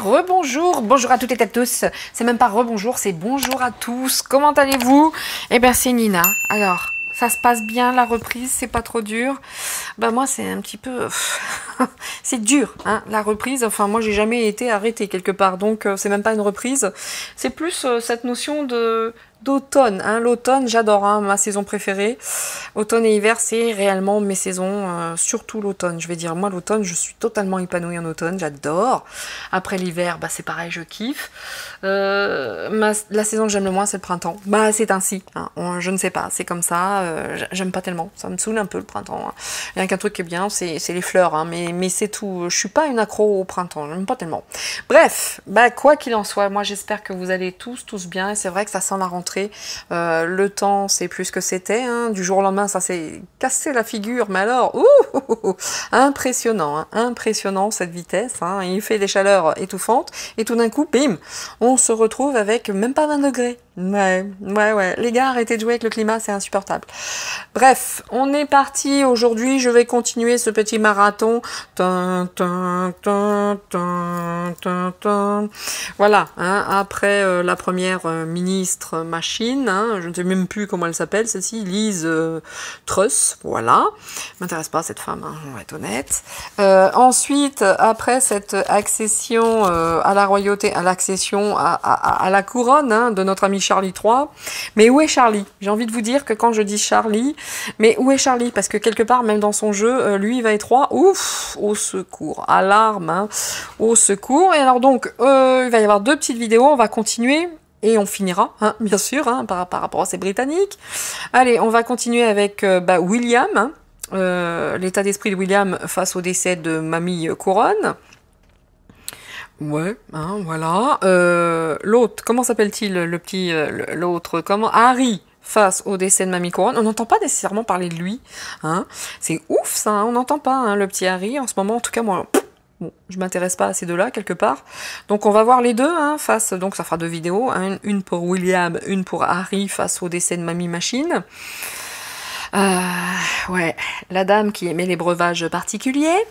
rebonjour, bonjour à toutes et à tous. C'est même pas rebonjour, c'est bonjour à tous. Comment allez-vous? Eh bien, c'est Nina. Alors, ça se passe bien la reprise, c'est pas trop dur. Bah moi, c'est un petit peu, c'est dur, hein, la reprise. Enfin, moi, j'ai jamais été arrêtée quelque part, donc c'est même pas une reprise. C'est plus cette notion de d'automne, hein. L'automne, j'adore, hein, ma saison préférée. Automne et hiver, c'est réellement mes saisons, surtout l'automne. Je vais dire, moi, l'automne, je suis totalement épanouie en automne, j'adore. Après l'hiver, bah, c'est pareil, je kiffe. La saison que j'aime le moins, c'est le printemps. Bah, c'est ainsi, hein. Je ne sais pas, c'est comme ça. J'aime pas tellement, ça me saoule un peu le printemps, hein. Il y a qu'un truc qui est bien, c'est les fleurs, hein, mais c'est tout. Je suis pas une accro au printemps, j'aime pas tellement. Bref, bah, quoi qu'il en soit, moi, j'espère que vous allez tous bien, et c'est vrai que ça sent la rentrée. Le temps, c'est plus que c'était, hein. Du jour au lendemain, ça s'est cassé la figure, mais alors, impressionnant, hein, impressionnant cette vitesse, hein. Il fait des chaleurs étouffantes, et tout d'un coup, bim, on se retrouve avec même pas 20 degrés. Ouais, les gars, arrêtez de jouer avec le climat, c'est insupportable. Bref, on est parti aujourd'hui, je vais continuer ce petit marathon. Voilà, hein, après la première ministre machine, hein, je ne sais même plus comment elle s'appelle, celle-ci, Liz Truss, voilà. M'intéresse pas cette femme, hein, on va être honnête. Ensuite, après cette accession à la royauté, à l'accession à la couronne, hein, de notre ami Charlie III. Mais où est Charlie? J'ai envie de vous dire que quand je dis Charlie, mais où est Charlie? Parce que quelque part, même dans son jeu, lui, il va être roi. Ouf, au secours, alarme, hein, au secours. Et alors donc, il va y avoir deux petites vidéos, on va continuer. Et on finira, hein, bien sûr, hein, par rapport à ces Britanniques. Allez, on va continuer avec William, hein, l'état d'esprit de William face au décès de Mamie Couronne. Ouais, hein, voilà. L'autre, comment s'appelle-t-il, le petit, l'autre, comment? Harry, face au décès de Mamie Couronne. On n'entend pas nécessairement parler de lui, hein. C'est ouf, ça, hein, on n'entend pas, hein, le petit Harry, en ce moment, en tout cas, moi... Bon, je m'intéresse pas à ces deux-là, quelque part. Donc, on va voir les deux, hein, face... Donc, ça fera deux vidéos, hein, une pour William, une pour Harry, face au décès de Mamie Machine. Ouais, la dame qui aimait les breuvages particuliers.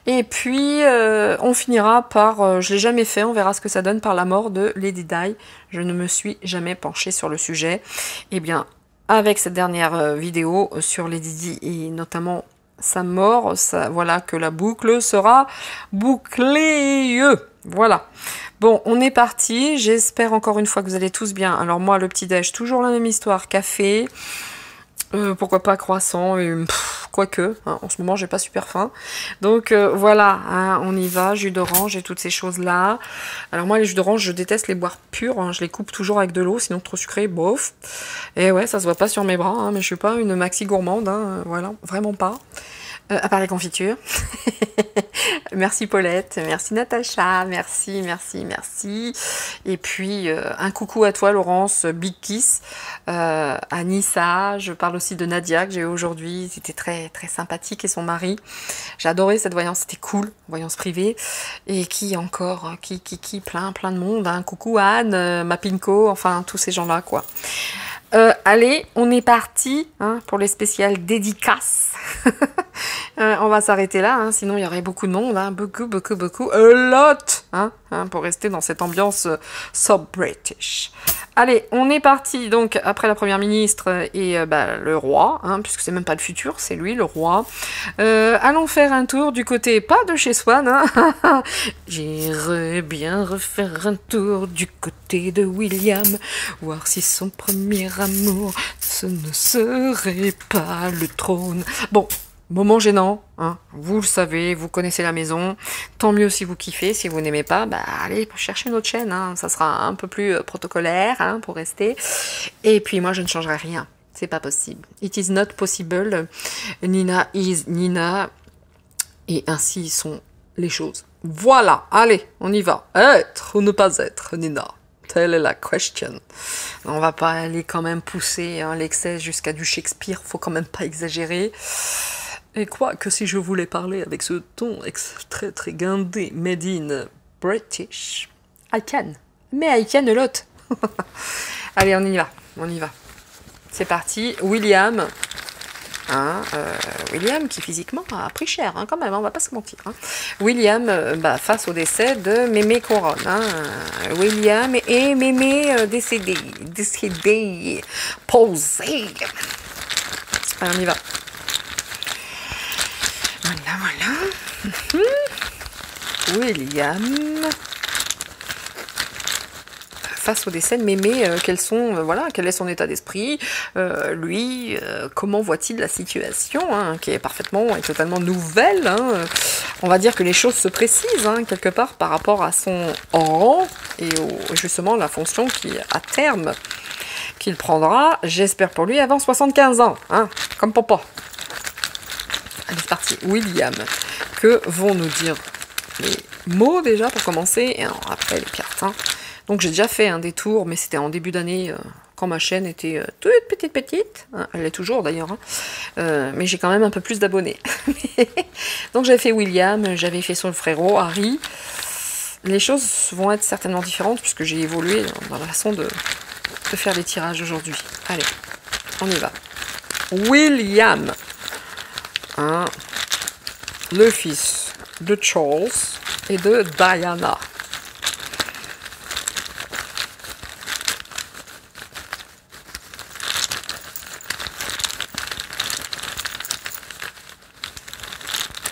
Et puis, on finira par... je l'ai jamais fait, on verra ce que ça donne, par la mort de Lady Di. Je ne me suis jamais penchée sur le sujet. Eh bien, avec cette dernière vidéo sur Lady Di, et notamment... sa mort, ça, voilà que la boucle sera bouclée. Voilà. Bon, on est parti. J'espère encore une fois que vous allez tous bien. Alors moi, le petit-déj, toujours la même histoire. Café, pourquoi pas croissant, et quoique, hein, en ce moment, j'ai pas super faim. Donc voilà, hein, on y va. Jus d'orange et toutes ces choses-là. Alors moi, les jus d'orange, je déteste les boire purs. Hein, je les coupe toujours avec de l'eau, sinon trop sucré, bof. Et ouais, ça se voit pas sur mes bras, hein, mais je suis pas une maxi gourmande, hein, voilà, vraiment pas. À part les confitures. Merci Paulette, merci Natacha, merci. Et puis, un coucou à toi Laurence, Big Kiss, à Nissa, je parle aussi de Nadia que j'ai eu aujourd'hui, c'était très sympathique, et son mari. J'ai adoré cette voyance, c'était cool, voyance privée. Et qui encore, qui plein de monde, hein. Coucou Anne, Mapinko, enfin tous ces gens-là, quoi. Allez, on est parti, hein, pour les spéciales dédicaces. On va s'arrêter là, hein, sinon il y aurait beaucoup de monde, hein, beaucoup, a lot, hein, pour rester dans cette ambiance sub-British. Allez, on est parti, donc, après la première ministre et le roi, hein, puisque c'est même pas le futur, c'est lui, le roi. Allons faire un tour du côté, pas de chez Swan, hein. J'irais bien refaire un tour du côté de William, voir si son premier amour, ce ne serait pas le trône. Bon, moment gênant, hein, vous le savez, vous connaissez la maison, tant mieux si vous kiffez, si vous n'aimez pas, bah allez chercher une autre chaîne, hein, ça sera un peu plus protocolaire, hein, pour rester, et puis moi je ne changerai rien, c'est pas possible, it is not possible, Nina is Nina, et ainsi sont les choses. Voilà, allez, on y va, être ou ne pas être, Nina. Telle est la question. On va pas aller quand même pousser, hein, l'excès jusqu'à du Shakespeare, faut quand même pas exagérer. Et quoi que si je voulais parler avec ce ton très guindé, made in British, I can. Mais I can a lot. Allez, on y va. C'est parti. William. hein, William qui physiquement a pris cher, hein, quand même, on va pas se mentir. Hein. William, face au décès de Mémé Couronne. Hein, William et Mémé décédé, posé. Allez, on y va. Voilà. William, face au décès de Mémé, quel est son état d'esprit, lui, comment voit-il la situation, hein, qui est parfaitement et totalement nouvelle, hein, on va dire que les choses se précisent, hein, quelque part, par rapport à son rang, et justement la fonction qui, à terme, qu'il prendra, j'espère pour lui, avant 75 ans, hein, comme papa. Allez, c'est parti. William, que vont nous dire les mots déjà pour commencer, et après les cartes. Hein. Donc j'ai déjà fait un détour, mais c'était en début d'année, quand ma chaîne était toute petite, hein, elle l'est toujours d'ailleurs, hein, mais j'ai quand même un peu plus d'abonnés. Donc j'avais fait William, j'avais fait son frérot, Harry. Les choses vont être certainement différentes, puisque j'ai évolué dans la façon de faire les tirages aujourd'hui. Allez, on y va. William, hein, le fils de Charles et de Diana.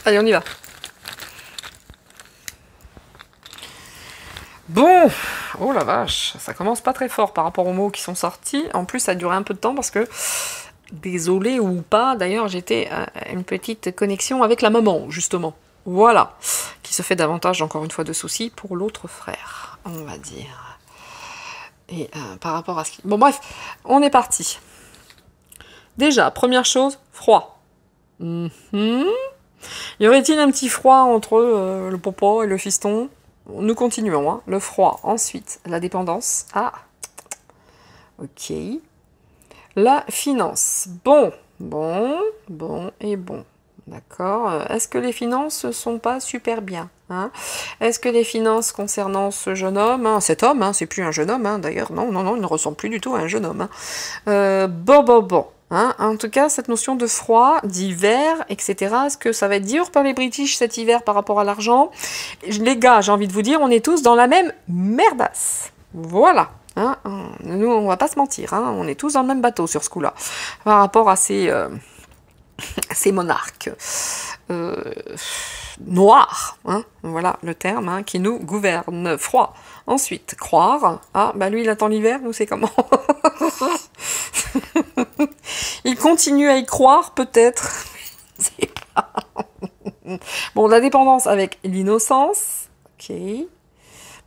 Allez, on y va. Bon, oh la vache, ça commence pas très fort par rapport aux mots qui sont sortis. En plus, ça a duré un peu de temps parce que, désolé ou pas, d'ailleurs, j'étais à une petite connexion avec la maman, justement. Voilà, qui se fait davantage, encore une fois, de soucis pour l'autre frère, on va dire. Et par rapport à ce qui... Bon, bref, on est parti. Déjà, première chose, froid. Y aurait-il un petit froid entre le papa et le fiston? Nous continuons, hein. Le froid. Ensuite, la dépendance. Ah, ok. La finance. Bon. D'accord. Est-ce que les finances sont pas super bien, hein? Est-ce que les finances concernant ce jeune homme, hein, cet homme, hein, c'est plus un jeune homme, hein, d'ailleurs, non, il ne ressemble plus du tout à un jeune homme. Hein. Bon. Hein, en tout cas, cette notion de froid, d'hiver, etc., est-ce que ça va être dur pour les British cet hiver par rapport à l'argent? Les gars, j'ai envie de vous dire, on est tous dans la même merdasse. Voilà. Hein, nous, on va pas se mentir, hein, on est tous dans le même bateau sur ce coup-là. Par rapport à ces monarques noirs, hein, voilà le terme, hein, qui nous gouverne. Froid. Ensuite, croire. Ah, bah lui, il attend l'hiver, nous, c'est comment? Il continue à y croire, peut-être. C'est pas... Bon, la dépendance avec l'innocence. Ok.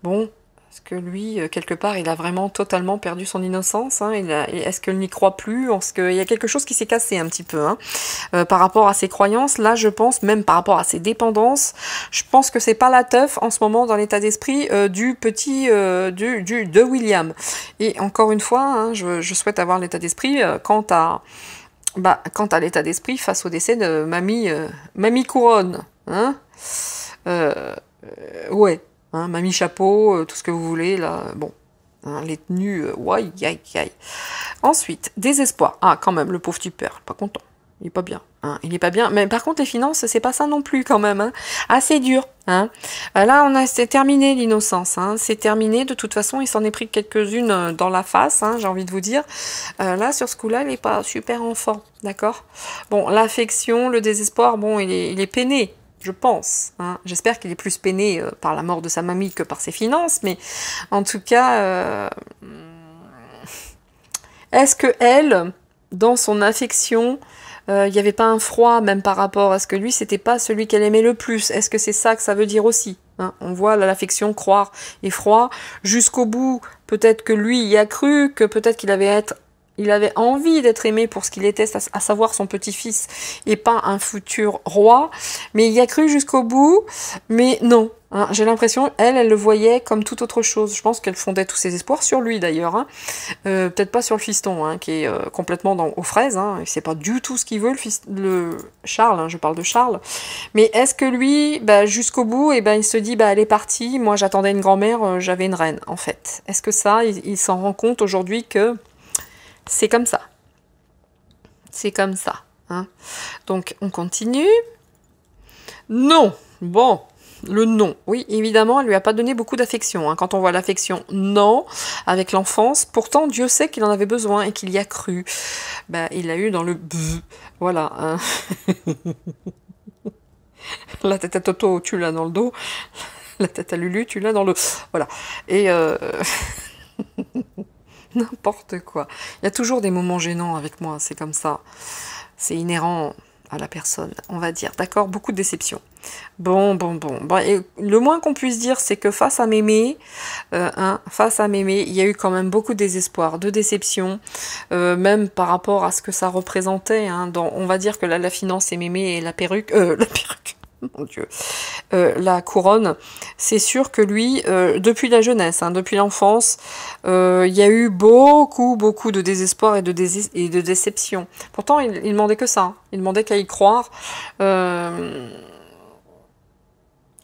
Bon, est-ce que lui, quelque part, il a vraiment totalement perdu son innocence, hein? Est-ce qu'il n'y croit plus? Est-ce qu'il y a quelque chose qui s'est cassé un petit peu, hein, par rapport à ses croyances? Là, je pense, même par rapport à ses dépendances, je pense que c'est pas la teuf en ce moment dans l'état d'esprit du petit de William. Et encore une fois, hein, je souhaite avoir l'état d'esprit quant à l'état d'esprit face au décès de Mamie Couronne. Hein, ouais. Hein, mamie chapeau, tout ce que vous voulez, là, bon, hein, les tenues, aïe. Ensuite, désespoir. Ah, quand même, le pauvre tu perds, pas content, il est pas bien, hein, il est pas bien, mais par contre, les finances, c'est pas ça non plus, quand même, hein, assez dur, hein. Là, c'est terminé l'innocence, hein, c'est terminé, de toute façon, il s'en est pris quelques-unes dans la face, hein, j'ai envie de vous dire, là, sur ce coup-là, il est pas super en forme, d'accord? Bon, l'affection, le désespoir, bon, il est peiné, je pense. Hein. J'espère qu'il est plus peiné par la mort de sa mamie que par ses finances, mais en tout cas, est-ce que elle, dans son affection, il n'y avait pas un froid même par rapport à ce que lui, c'était pas celui qu'elle aimait le plus? Est-ce que c'est ça que ça veut dire aussi? Hein? On voit l'affection, croire et froid jusqu'au bout. Peut-être que lui y a cru, que peut-être qu'il avait envie d'être aimé pour ce qu'il était, à savoir son petit-fils, et pas un futur roi, mais il y a cru jusqu'au bout, mais non. Hein, j'ai l'impression, elle le voyait comme toute autre chose. Je pense qu'elle fondait tous ses espoirs sur lui, d'ailleurs. Hein. Peut-être pas sur le fiston, hein, qui est complètement aux fraises. Hein, c'est pas du tout ce qu'il veut, le Charles, hein, je parle de Charles. Mais est-ce que lui, jusqu'au bout, il se dit, elle est partie, moi j'attendais une grand-mère, j'avais une reine, en fait. Est-ce que ça, il s'en rend compte aujourd'hui que... c'est comme ça. C'est comme ça. hein. Donc, on continue. Non. Bon, le non. Oui, évidemment, elle lui a pas donné beaucoup d'affection. Hein. Quand on voit l'affection, non, avec l'enfance. Pourtant, Dieu sait qu'il en avait besoin et qu'il y a cru. Ben, il l'a eu dans le bzz. Voilà. Hein. La tête à Toto, tu l'as dans le dos. La tête à Lulu, tu l'as dans le... Voilà. Et... n'importe quoi. Il y a toujours des moments gênants avec moi, c'est comme ça. C'est inhérent à la personne, on va dire. D'accord, beaucoup de déceptions. Bon. Et le moins qu'on puisse dire, c'est que face à Mémé, il y a eu quand même beaucoup de désespoir, de déception, même par rapport à ce que ça représentait. Hein, on va dire que là, la finance et Mémé et la perruque, mon Dieu, la couronne, c'est sûr que lui, depuis la jeunesse, hein, depuis l'enfance, il y a eu beaucoup de désespoir et de déception. Pourtant, il demandait que ça, hein. Il demandait qu'à y croire.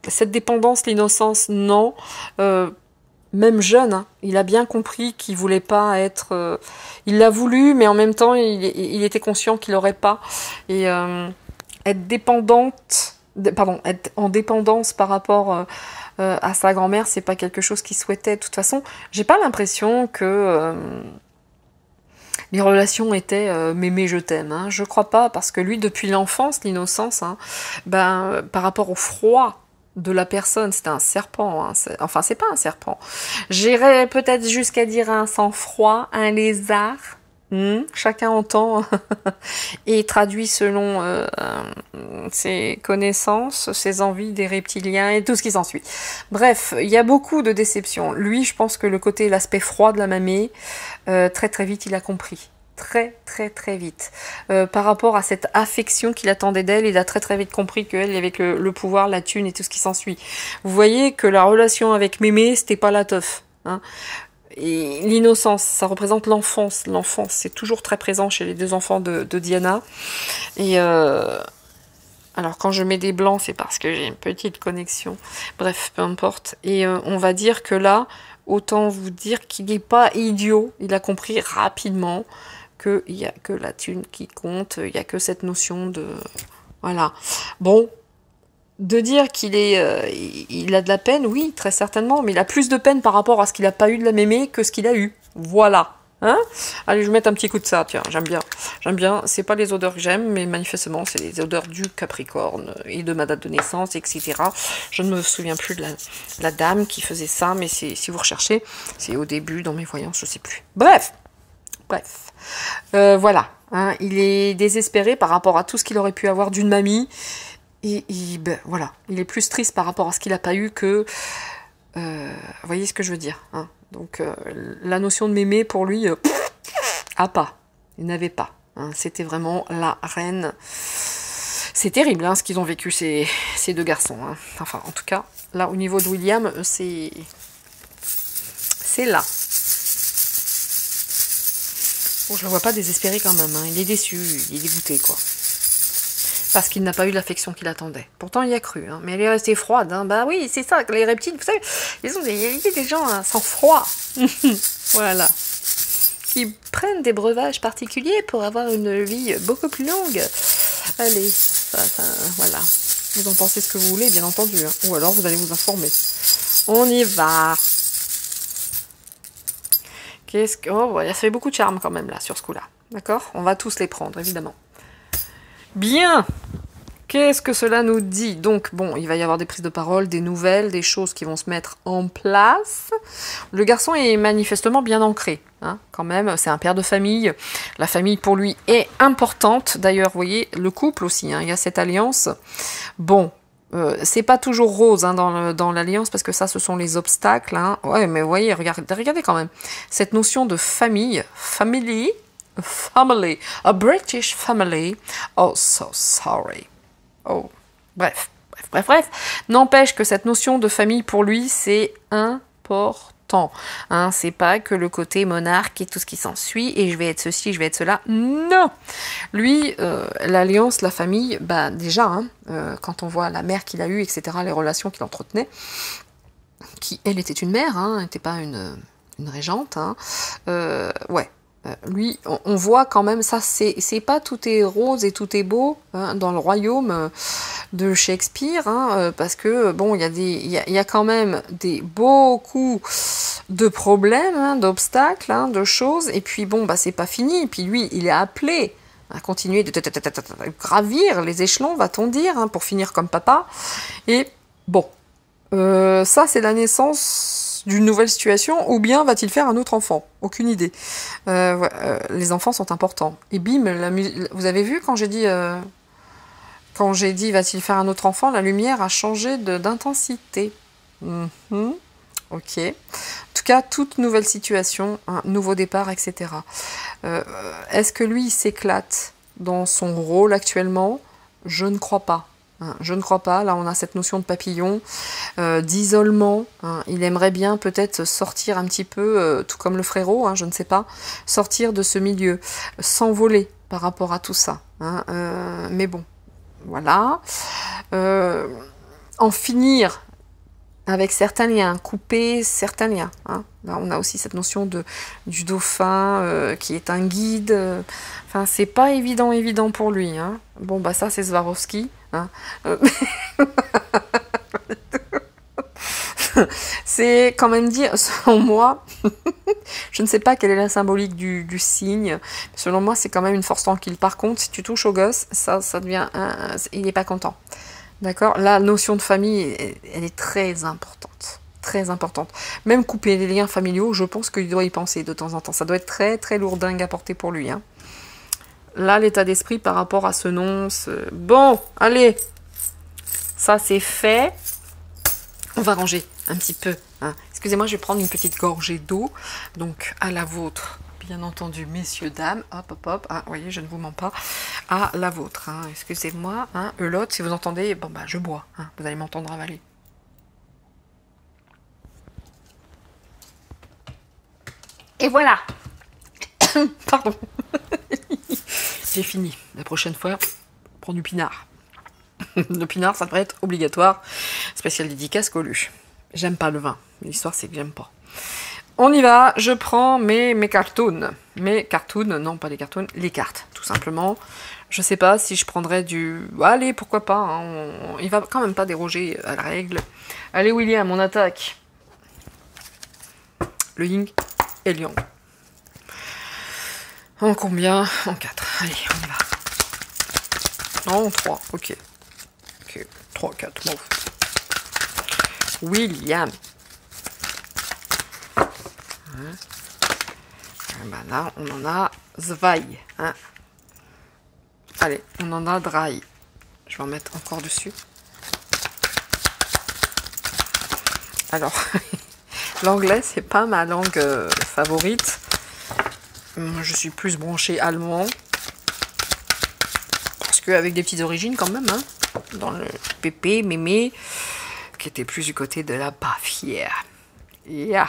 Cette dépendance, l'innocence, non. Même jeune, hein, il a bien compris qu'il voulait pas être... il l'a voulu, mais en même temps, il était conscient qu'il n'aurait pas. Et être dépendante... Pardon, être en dépendance par rapport à sa grand-mère, c'est pas quelque chose qu'il souhaitait. De toute façon, j'ai pas l'impression que les relations étaient mémé je t'aime. Hein. Je crois pas, parce que lui, depuis l'enfance, l'innocence, hein, par rapport au froid de la personne, c'était un serpent. Hein. Enfin, c'est pas un serpent. J'irais peut-être jusqu'à dire un sang-froid, un lézard. Chacun entend et traduit selon ses connaissances, ses envies des reptiliens et tout ce qui s'ensuit. Bref, il y a beaucoup de déceptions. Lui, je pense que l'aspect froid de la mamie, très vite, il a compris. Très vite. Par rapport à cette affection qu'il attendait d'elle, il a très vite compris qu'elle, avec le pouvoir, la thune et tout ce qui s'ensuit. Vous voyez que la relation avec Mémé, c'était pas la teuf. Hein. Et l'innocence, ça représente l'enfance. L'enfance, c'est toujours très présent chez les deux enfants de Diana. Et alors, quand je mets des blancs, c'est parce que j'ai une petite connexion. Bref, peu importe. Et on va dire que là, autant vous dire qu'il n'est pas idiot. Il a compris rapidement qu'il n'y a que la thune qui compte. Il n'y a que cette notion de... Voilà. Bon... De dire qu'il il a de la peine, oui, très certainement, mais il a plus de peine par rapport à ce qu'il n'a pas eu de la mémé que ce qu'il a eu. Voilà. Hein? Allez, je vais mettre un petit coup de ça, tiens, j'aime bien. J'aime bien, c'est pas les odeurs que j'aime, mais manifestement, c'est les odeurs du Capricorne et de ma date de naissance, etc. Je ne me souviens plus de la dame qui faisait ça, mais si vous recherchez, c'est au début, dans mes voyances, je sais plus. Bref. Voilà. Hein, il est désespéré par rapport à tout ce qu'il aurait pu avoir d'une mamie. Et voilà, il est plus triste par rapport à ce qu'il n'a pas eu que... vous voyez ce que je veux dire, hein. Donc, la notion de mémé, pour lui, il n'avait pas. Hein. C'était vraiment la reine. C'est terrible, hein, ce qu'ils ont vécu, ces deux garçons. Hein. Enfin, en tout cas, là, au niveau de William, c'est là. Bon, je le vois pas désespéré quand même. Hein. Il est déçu, il est dégoûté, quoi. Parce qu'il n'a pas eu l'affection qu'il attendait. Pourtant, il y a cru, hein. Mais elle est restée froide. Hein. Bah oui, c'est ça, les reptiles, vous savez, il y a des gens hein, sans froid. Voilà. Qui prennent des breuvages particuliers pour avoir une vie beaucoup plus longue. Allez, voilà. Vous en pensez ce que vous voulez, bien entendu. Hein. Ou alors, vous allez vous informer. On y va. Oh, ça fait beaucoup de charme quand même, là, sur ce coup-là. D'accord? On va tous les prendre, évidemment. Bien. Qu'est-ce que cela nous dit? Donc, bon, il va y avoir des prises de parole, des nouvelles, des choses qui vont se mettre en place. Le garçon est manifestement bien ancré, hein, quand même. C'est un père de famille. La famille, pour lui, est importante. D'ailleurs, vous voyez, le couple aussi, hein, il y a cette alliance. Bon, c'est pas toujours rose hein, dans l'alliance, parce que ça, ce sont les obstacles. Hein. Ouais, mais vous voyez, regardez quand même. Cette notion de famille, family, a British family, oh so sorry. Oh, bref. N'empêche que cette notion de famille, pour lui, c'est important. Hein, c'est pas que le côté monarque et tout ce qui s'ensuit, et je vais être ceci, je vais être cela. Non. Lui, l'alliance, la famille, bah déjà, hein, quand on voit la mère qu'il a eue, etc., les relations qu'il entretenait, qui, elle, était une mère, hein, n'était pas une régente, hein, ouais. Lui, on voit quand même, ça, c'est pas tout est rose et tout est beau hein, dans le royaume de Shakespeare, hein, parce que, bon, il y a quand même beaucoup de problèmes, hein, d'obstacles, hein, de choses, et puis, bon, bah, c'est pas fini, et puis lui, il est appelé à continuer de gravir les échelons, va-t-on dire, hein, pour finir comme papa, et bon, ça, c'est la naissance d'une nouvelle situation, ou bien va-t-il faire un autre enfant? Aucune idée. Les enfants sont importants. Et bim, vous avez vu quand j'ai dit va-t-il faire un autre enfant, la lumière a changé d'intensité. Ok. En tout cas, toute nouvelle situation, un nouveau départ, etc. Est-ce que lui, il s'éclate dans son rôle actuellement? Je ne crois pas. Je ne crois pas. Là, on a cette notion de papillon, d'isolement. Il aimerait bien peut-être sortir un petit peu, tout comme le frérot, je ne sais pas, sortir de ce milieu, s'envoler par rapport à tout ça. Mais bon, voilà. En finir avec certains liens, couper certains liens. Là, on a aussi cette notion du dauphin qui est un guide. Enfin, c'est pas évident pour lui. Bon, bah ça, c'est Swarovski. C'est quand même dire, selon moi, je ne sais pas quelle est la symbolique du signe. Selon moi, c'est quand même une force tranquille. Par contre, si tu touches au gosse, ça devient il n'est pas content. D'accord? La notion de famille, elle est très importante. Très importante. Même couper les liens familiaux, je pense qu'il doit y penser de temps en temps. Ça doit être très, très lourdingue à porter pour lui. Là, l'état d'esprit par rapport à ce nom... Bon, allez. Ça, c'est fait. On va ranger un petit peu. Excusez-moi, je vais prendre une petite gorgée d'eau. Donc, à la vôtre. Bien entendu, messieurs, dames, hop, vous voyez, je ne vous mens pas, à la vôtre, excusez-moi, l'autre, si vous entendez, bon, bah, je bois, vous allez m'entendre avaler. Et voilà. Pardon. J'ai fini. La prochaine fois, prends du pinard. Le pinard, ça devrait être obligatoire. Spécial dédicace Colu. J'aime pas le vin. L'histoire, c'est que j'aime pas. On y va, je prends mes cartoons. Mes cartoons, non pas les cartoons, les cartes, tout simplement. Je sais pas si je prendrais du... Allez, pourquoi pas, il va quand même pas déroger à la règle. Allez William, on attaque. Le yin et le yang. En combien? En 4. Allez, on y va. Non, en 3, ok. Ok, 3, 4, bon. William. Ben là, on en a Zwei. Allez, on en a Dry. Je vais en mettre encore dessus. Alors, l'anglais, c'est pas ma langue favorite. Je suis plus branchée allemand. Parce qu'avec des petites origines quand même, dans le pépé, mémé, qui était plus du côté de la Bavière. Yeah.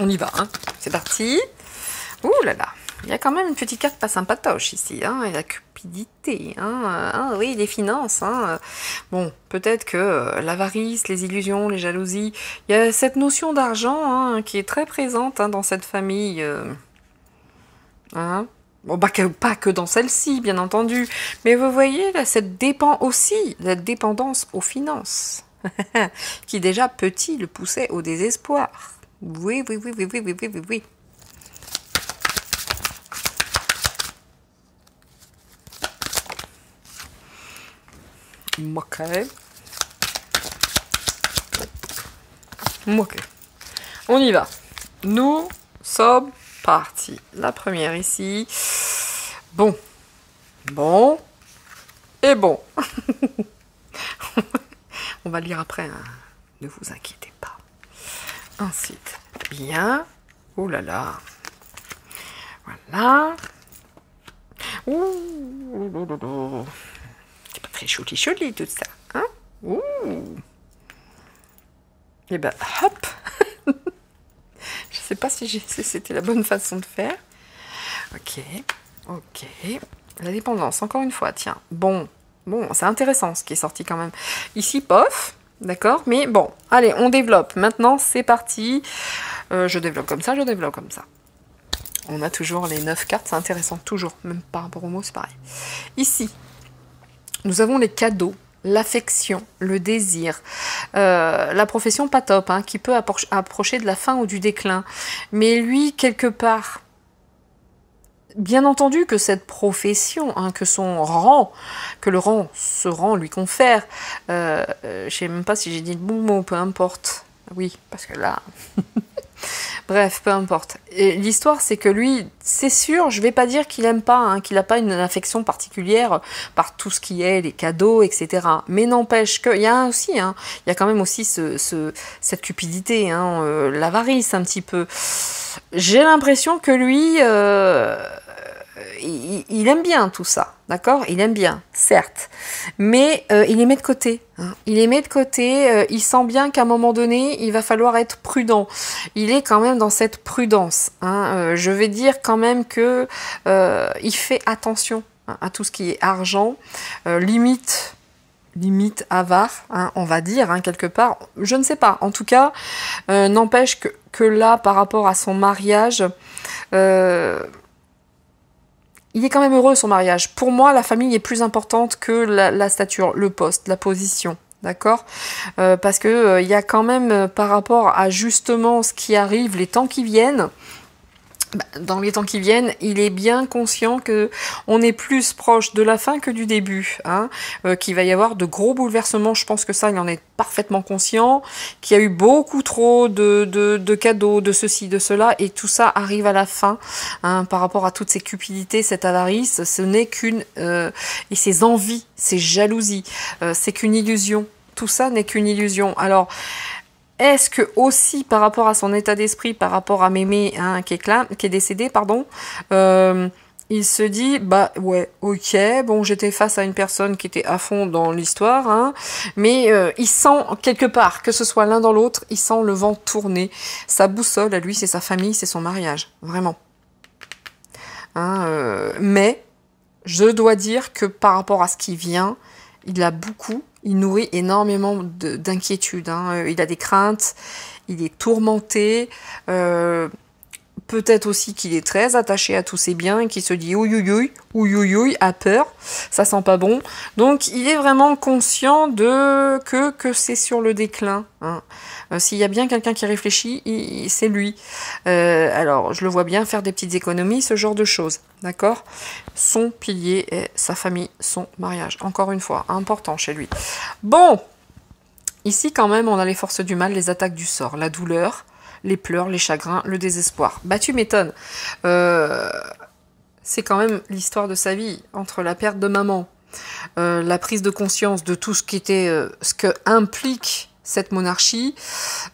On y va, c'est parti. Ouh là là, il y a quand même une petite carte pas sympatoche ici, et la cupidité, oui, les finances, Bon, peut-être que l'avarice, les illusions, les jalousies, il y a cette notion d'argent qui est très présente dans cette famille. Bon, bah, pas que dans celle-ci, bien entendu, mais vous voyez, là, cette dépendance aux finances, qui déjà petit le poussait au désespoir. Oui. Ok. On y va. Nous sommes partis. La première ici. Bon. Et bon. On va lire après. Ne vous inquiétez pas. Ensuite, bien. Oh là là. Voilà. Ouh. C'est pas très joli tout ça. Ouh. Et ben, hop. Je sais pas si c'était la bonne façon de faire. Ok. La dépendance, encore une fois, tiens. Bon. Bon, c'est intéressant ce qui est sorti quand même. Ici, pof, d'accord, mais bon, allez, on développe. Maintenant, c'est parti. Je développe comme ça, je développe comme ça. On a toujours les 9 cartes, c'est intéressant, toujours, même par rapport aux mots, c'est pareil. Ici, nous avons les cadeaux, l'affection, le désir, la profession pas top, hein, qui peut approcher de la fin ou du déclin. Mais lui, quelque part, bien entendu que cette profession, hein, que son rang, que ce rang lui confère, je sais même pas si j'ai dit le bon mot, peu importe. Oui, parce que là... Bref, peu importe. L'histoire, c'est que lui, c'est sûr, je vais pas dire qu'il aime pas, hein, qu'il a pas une affection particulière par tout ce qui est les cadeaux, etc. Mais n'empêche qu'il y a aussi, hein, il y a quand même aussi cette cupidité, hein, l'avarice un petit peu. J'ai l'impression que lui, il aime bien tout ça, d'accord? Il aime bien, certes, mais il les met de côté. Hein. Il les met de côté, il sent bien qu'à un moment donné, il va falloir être prudent. Il est quand même dans cette prudence. Hein. Je vais dire quand même que il fait attention, hein, à tout ce qui est argent, limite avare, hein, on va dire, hein, quelque part. Je ne sais pas. En tout cas, n'empêche que là, par rapport à son mariage... il est quand même heureux son mariage. Pour moi, la famille est plus importante que la stature, le poste, la position. D'accord, parce que il y a quand même, par rapport à justement ce qui arrive, les temps qui viennent, dans les temps qui viennent, il est bien conscient que on est plus proche de la fin que du début, hein, qu'il va y avoir de gros bouleversements. Je pense que ça, il en est parfaitement conscient, qu'il y a eu beaucoup trop de cadeaux, de ceci, de cela, et tout ça arrive à la fin, hein, par rapport à toutes ces cupidités, cette avarice, ce n'est qu'une... et ces envies, ces jalousies, c'est qu'une illusion. Tout ça n'est qu'une illusion. Alors... est-ce que aussi par rapport à son état d'esprit, par rapport à Mémé, hein, qui est décédé, pardon, il se dit, bah ouais, ok, bon, j'étais face à une personne qui était à fond dans l'histoire, hein, mais il sent quelque part, que ce soit l'un dans l'autre, il sent le vent tourner. Sa boussole à lui, c'est sa famille, c'est son mariage, vraiment. Hein, mais je dois dire que par rapport à ce qui vient, il a beaucoup, il nourrit énormément d'inquiétudes. Hein. Il a des craintes, il est tourmenté. Peut-être aussi qu'il est très attaché à tous ses biens et qu'il se dit ouïouïouï, ouïouïouï, a peur, ça sent pas bon. Donc il est vraiment conscient que c'est sur le déclin. Hein. S'il y a bien quelqu'un qui réfléchit, c'est lui. Alors je le vois bien faire des petites économies, ce genre de choses. D'accord? Son pilier est sa famille, son mariage. Encore une fois, important chez lui. Bon, ici quand même on a les forces du mal, les attaques du sort, la douleur, les pleurs, les chagrins, le désespoir. Bah tu m'étonnes. C'est quand même l'histoire de sa vie, entre la perte de maman, la prise de conscience de tout ce qui était, ce que implique cette monarchie.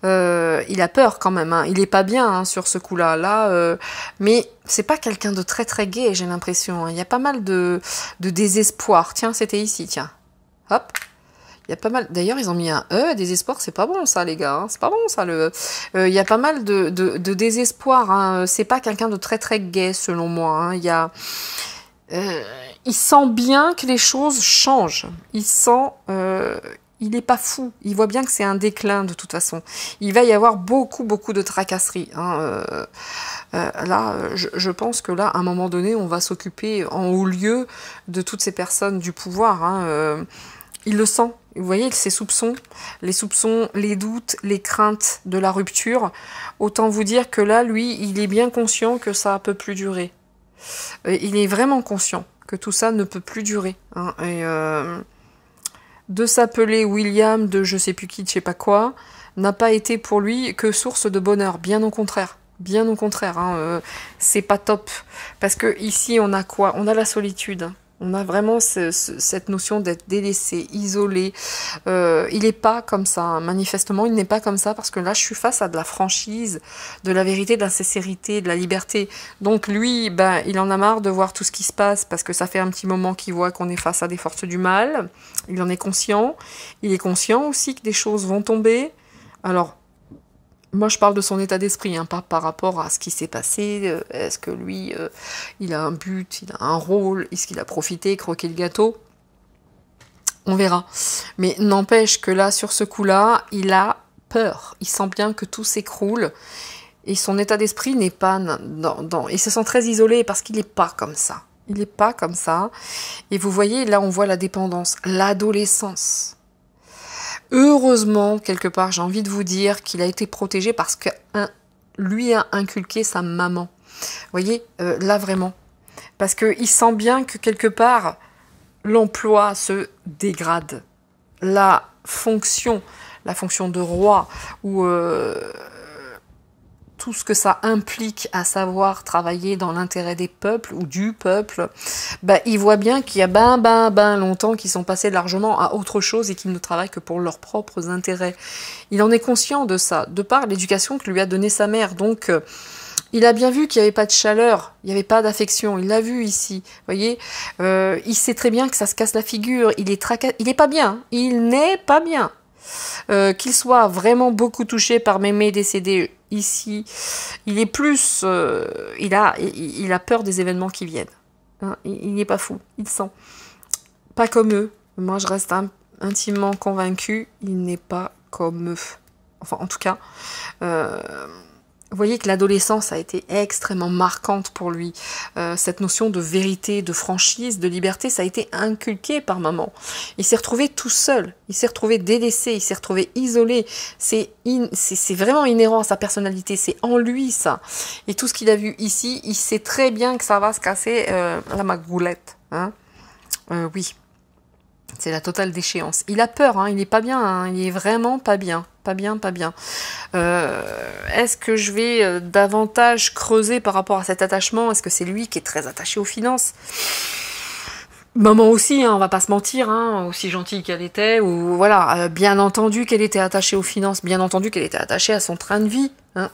Il a peur quand même, hein. Il est pas bien, hein, sur ce coup-là. Mais c'est pas quelqu'un de très très gai, j'ai l'impression. Hein. Il y a pas mal de désespoir. Tiens, c'était ici, tiens. Hop. Il y a pas mal. D'ailleurs, ils ont mis un E, désespoir, c'est pas bon ça, les gars. Hein. C'est pas bon ça. Il y a pas mal de désespoir. Hein. C'est pas quelqu'un de très très gai, selon moi. Hein. Il sent bien que les choses changent. Il sent. Il n'est pas fou. Il voit bien que c'est un déclin de toute façon. Il va y avoir beaucoup de tracasseries. Hein. Là, je pense que là, à un moment donné, on va s'occuper en haut lieu de toutes ces personnes du pouvoir. Hein. Il le sent. Vous voyez, ses soupçons, les doutes, les craintes de la rupture. Autant vous dire que là, lui, il est bien conscient que ça ne peut plus durer. Il est vraiment conscient que tout ça ne peut plus durer. Hein. Et de s'appeler William, de je sais plus qui, de je sais pas quoi, n'a pas été pour lui que source de bonheur. Bien au contraire. Bien au contraire. Hein. C'est pas top. Parce que ici, on a quoi? On a la solitude. On a vraiment cette notion d'être délaissé, isolé. Il n'est pas comme ça. Hein. Manifestement, il n'est pas comme ça parce que là, je suis face à de la franchise, de la vérité, de la sincérité, de la liberté. Donc lui, ben, il en a marre de voir tout ce qui se passe parce que ça fait un petit moment qu'il voit qu'on est face à des forces du mal. Il en est conscient. Il est conscient aussi que des choses vont tomber. Alors, moi, je parle de son état d'esprit, hein, pas par rapport à ce qui s'est passé. Est-ce que lui, il a un but, il a un rôle, est-ce qu'il a profité, croqué le gâteau? On verra. Mais n'empêche que là, sur ce coup-là, il a peur. Il sent bien que tout s'écroule. Et son état d'esprit n'est pas il se sent très isolé parce qu'il n'est pas comme ça. Il n'est pas comme ça. Et vous voyez, là, on voit la dépendance, l'adolescence. Heureusement, quelque part, j'ai envie de vous dire qu'il a été protégé parce que lui a inculqué sa maman. Vous voyez, là, vraiment. Parce qu'il sent bien que, quelque part, l'emploi se dégrade. La fonction de roi, ou tout ce que ça implique, à savoir travailler dans l'intérêt des peuples ou du peuple, bah, il voit bien qu'il y a ben longtemps qu'ils sont passés largement à autre chose et qu'ils ne travaillent que pour leurs propres intérêts. Il en est conscient de ça, de par l'éducation que lui a donnée sa mère. Donc, il a bien vu qu'il n'y avait pas de chaleur, il n'y avait pas d'affection, il l'a vu ici, vous voyez. Il sait très bien que ça se casse la figure, il est pas bien, il n'est pas bien. Qu'il soit vraiment beaucoup touché par Mémé décédé ici, il est plus, il a peur des événements qui viennent. Hein, il n'est pas fou, il sent. Pas comme eux. Moi, je reste intimement convaincue, il n'est pas comme eux. Enfin, en tout cas, vous voyez que l'adolescence a été extrêmement marquante pour lui. Cette notion de vérité, de franchise, de liberté, ça a été inculqué par maman. Il s'est retrouvé tout seul, il s'est retrouvé délaissé, il s'est retrouvé isolé. C'est vraiment inhérent à sa personnalité, c'est en lui ça. Et tout ce qu'il a vu ici, il sait très bien que ça va se casser la magoulette. Hein, oui. C'est la totale déchéance. Il a peur, hein, il n'est pas bien, hein, il est vraiment pas bien. Pas bien. Est-ce que je vais davantage creuser par rapport à cet attachement? Est-ce que c'est lui qui est très attaché aux finances? Maman aussi, hein, on va pas se mentir, hein, aussi gentille qu'elle était, ou voilà, bien entendu qu'elle était attachée aux finances, bien entendu qu'elle était attachée à son train de vie. Hein,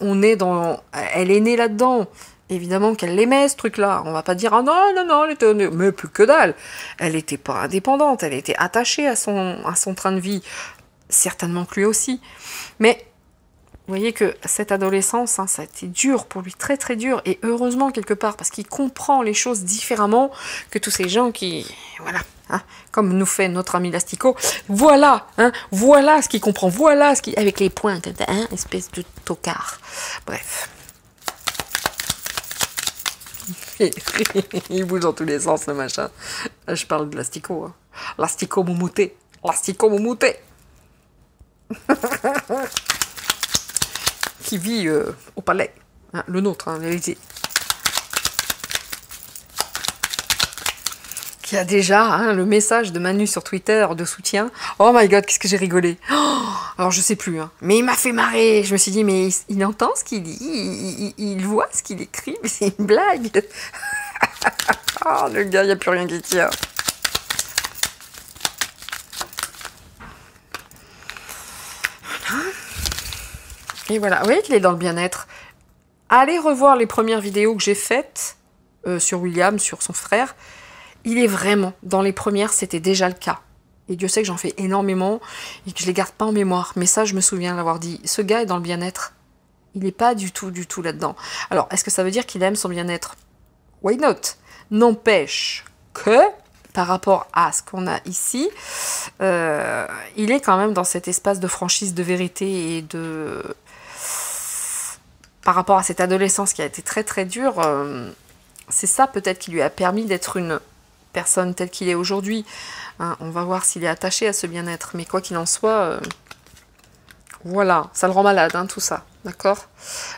elle est née là-dedans. Évidemment qu'elle l'aimait, ce truc-là. On va pas dire, ah non, elle était... Mais plus que dalle. Elle était pas indépendante, elle était attachée à son train de vie. Certainement que lui aussi. Mais, vous voyez que cette adolescence, hein, ça a été dur pour lui, très très dur. Et heureusement, quelque part, parce qu'il comprend les choses différemment que tous ces gens qui... Voilà, hein, comme nous fait notre ami Lastico. Voilà, hein, voilà ce qu'il comprend. Voilà ce qui... Avec les pointes, hein, espèce de tocard. Bref. Il bouge dans tous les sens, le machin. Je parle de Lastico. Hein. Lastico moumouté. Lastico moumouté. Qui vit au palais. Hein, le nôtre, hein, l'Élysée. Qui a déjà hein, le message de Manu sur Twitter de soutien. Oh my god, qu'est-ce que j'ai rigolé. Oh, alors je sais plus, hein, mais il m'a fait marrer. Je me suis dit, mais il entend ce qu'il dit, il voit ce qu'il écrit, mais c'est une blague. Oh, le gars, il n'y a plus rien qui tient. Et voilà, vous voyez qu'il est dans le bien-être. Allez revoir les premières vidéos que j'ai faites sur William, sur son frère. Il est vraiment, dans les premières, c'était déjà le cas. Et Dieu sait que j'en fais énormément et que je les garde pas en mémoire. Mais ça, je me souviens l'avoir dit. Ce gars est dans le bien-être. Il n'est pas du tout là-dedans. Alors, est-ce que ça veut dire qu'il aime son bien-être? Why not? N'empêche que, par rapport à ce qu'on a ici, il est quand même dans cet espace de franchise, de vérité et de... Par rapport à cette adolescence qui a été très très dure, c'est ça peut-être qui lui a permis d'être une personne telle qu'il est aujourd'hui. Hein, on va voir s'il est attaché à ce bien-être. Mais quoi qu'il en soit, voilà, ça le rend malade, hein, tout ça. D'accord,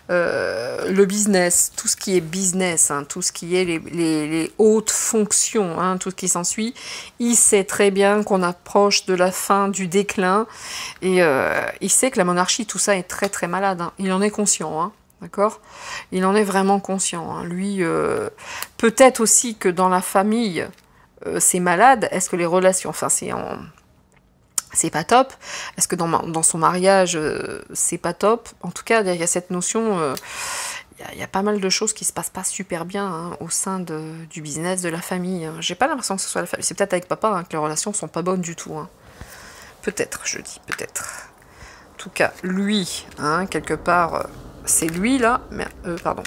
le business, tout ce qui est business, hein, tout ce qui est les hautes fonctions, hein, tout ce qui s'ensuit, il sait très bien qu'on approche de la fin du déclin et il sait que la monarchie, tout ça est très très malade. Hein. Il en est conscient, hein, d'accord. Il en est vraiment conscient. Hein. Lui, peut-être aussi que dans la famille, c'est malade. Est-ce que les relations, enfin c'est pas top. Est-ce que dans son mariage, c'est pas top? En tout cas, il y a cette notion, il y a pas mal de choses qui se passent pas super bien hein, au sein du business, de la famille. J'ai pas l'impression que ce soit la famille. C'est peut-être avec papa hein, que les relations sont pas bonnes du tout. Hein. Peut-être, je dis peut-être. En tout cas, lui, hein, quelque part, c'est lui là. Mais, pardon.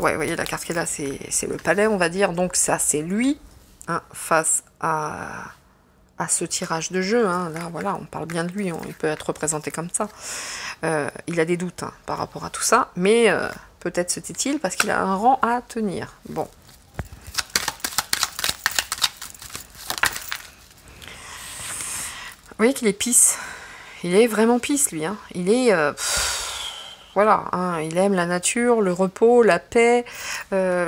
Ouais, vous voyez la carte qui est là, c'est le palais, on va dire. Donc ça, c'est lui hein, face à à ce tirage de jeu, hein. Là, voilà, on parle bien de lui, il peut être représenté comme ça. Il a des doutes hein, par rapport à tout ça, mais peut-être se tait-il parce qu'il a un rang à tenir. Bon. Vous voyez qu'il est pisse. Il est vraiment pisse, lui. Hein. Il est... voilà, hein, il aime la nature, le repos, la paix,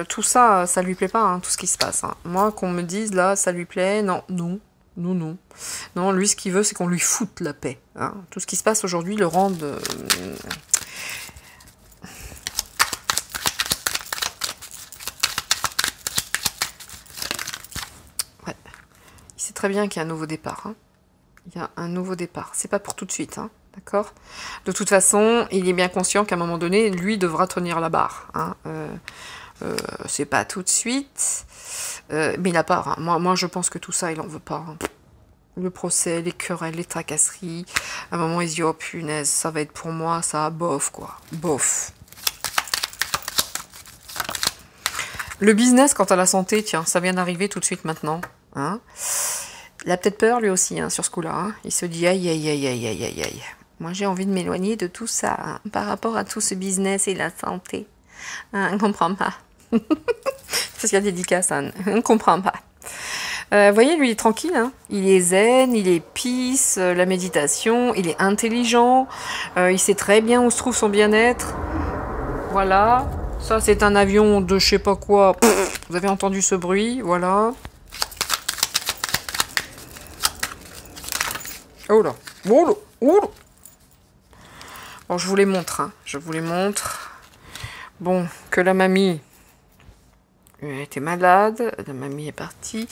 tout ça, ça lui plaît pas, hein, tout ce qui se passe. Hein. Moi, qu'on me dise, là, ça lui plaît, non, non, non, non. Non, lui, ce qu'il veut, c'est qu'on lui foute la paix. Hein. Tout ce qui se passe aujourd'hui le rend... Ouais, il sait très bien qu'il y a un nouveau départ, hein. Il y a un nouveau départ. C'est pas pour tout de suite, hein, d'accord? De toute façon, il est bien conscient qu'à un moment donné, lui devra tenir la barre. Hein. C'est pas tout de suite, mais il a part. Hein. Moi, je pense que tout ça, il en veut pas. Hein. Le procès, les querelles, les tracasseries. À un moment, il se dit, oh punaise, ça va être pour moi, ça, bof, quoi. Bof. Le business, quant à la santé, tiens, ça vient d'arriver tout de suite maintenant. Hein. Il a peut-être peur lui aussi hein, sur ce coup-là. Hein. Il se dit aïe aïe aïe aïe aïe aïe aïe. Moi j'ai envie de m'éloigner de tout ça hein, par rapport à tout ce business et la santé. Hein, on ne comprend pas. Parce qu'il y a dédicace, hein, on ne comprend pas. Vous voyez, lui il est tranquille. Hein. Il est zen, il est peace, la méditation, il est intelligent. Il sait très bien où se trouve son bien-être. Voilà. Ça c'est un avion de je sais pas quoi. Vous avez entendu ce bruit, voilà. Oh là, oh là, oh là. Bon, je vous les montre, hein. Je vous les montre. Bon, que la mamie était malade, la mamie est partie.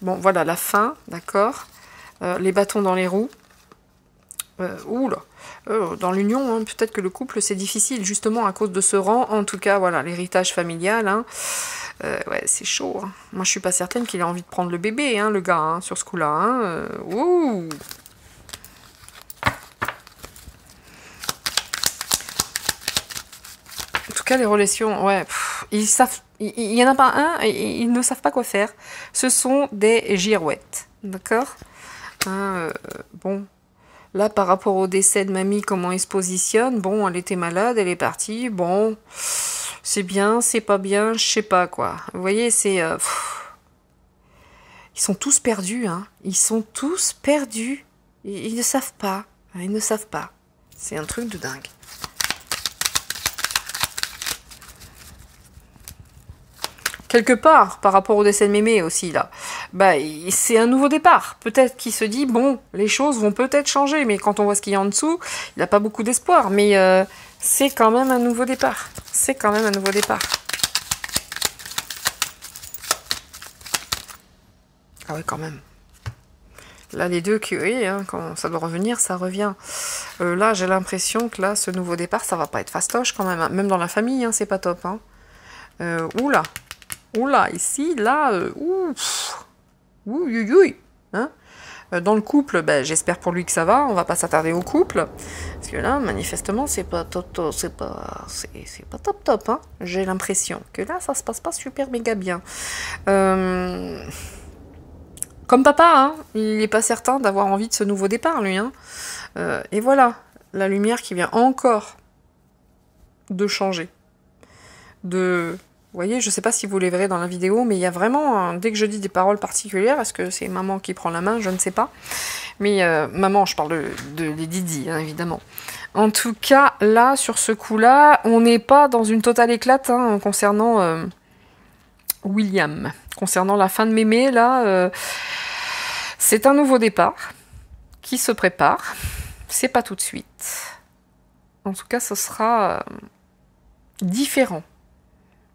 Bon, voilà, la fin, d'accord. Les bâtons dans les roues. Ouh là. Dans l'union, hein, peut-être que le couple, c'est difficile, justement, à cause de ce rang. En tout cas, voilà, l'héritage familial, hein. Ouais, c'est chaud. Hein. Moi, je suis pas certaine qu'il ait envie de prendre le bébé, hein, le gars, hein, sur ce coup-là. Hein. Ouh. En tout cas, les relations, ouais, ils savent, il y en a pas un, ils ne savent pas quoi faire. Ce sont des girouettes, d'accord hein, bon, là, par rapport au décès de mamie, comment il se positionne, bon, elle était malade, elle est partie, bon, c'est bien, c'est pas bien, je sais pas, quoi. Vous voyez, c'est... ils sont tous perdus, hein. Ils sont tous perdus. Ils ne savent pas, ils ne savent pas. C'est un truc de dingue. Quelque part, par rapport au décès de mémé aussi, là, bah, c'est un nouveau départ. Peut-être qu'il se dit, bon, les choses vont peut-être changer, mais quand on voit ce qu'il y a en dessous, il n'a pas beaucoup d'espoir. Mais c'est quand même un nouveau départ. C'est quand même un nouveau départ. Ah ouais, quand même. Là, les deux, oui, hein, quand ça doit revenir, ça revient. Là, j'ai l'impression que là, ce nouveau départ, ça va pas être fastoche quand même. Hein. Même dans la famille, hein, c'est pas top. Hein. Oula. Oula, ici, là, ouï, hein dans le couple, ben, j'espère pour lui que ça va, on va pas s'attarder au couple, parce que là, manifestement, c'est pas top, c'est pas top, hein. J'ai l'impression que là, ça se passe pas super méga bien. Comme papa, hein, il est pas certain d'avoir envie de ce nouveau départ, lui, hein. Et voilà, la lumière qui vient encore de changer, Vous voyez, je ne sais pas si vous les verrez dans la vidéo, mais il y a vraiment, dès que je dis des paroles particulières, est-ce que c'est maman qui prend la main, je ne sais pas. Mais maman, je parle de Lady Di, hein, évidemment. En tout cas, là, sur ce coup-là, on n'est pas dans une totale éclate hein, concernant William. Concernant la fin de mémé, là, c'est un nouveau départ qui se prépare. C'est pas tout de suite. En tout cas, ce sera différent.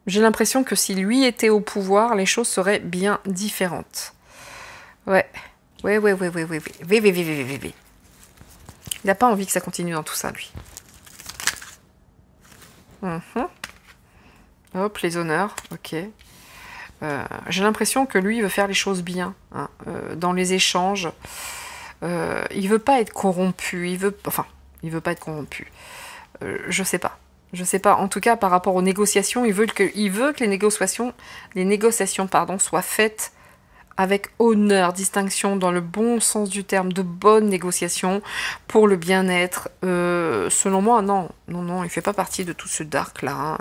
J'ai l'impression que si lui était au pouvoir, les choses seraient bien différentes. Ouais. Ouais. Il n'a pas envie que ça continue dans tout ça, lui. Hop, les honneurs, ok. J'ai l'impression que lui, il veut faire les choses bien, hein, dans les échanges. Il veut pas être corrompu, il veut pas être corrompu. Je sais pas. Je sais pas, en tout cas par rapport aux négociations, il veut que les négociations soient faites avec honneur, distinction, dans le bon sens du terme, de bonnes négociations pour le bien-être. Selon moi, non, non, non, il fait pas partie de tout ce dark-là. Hein.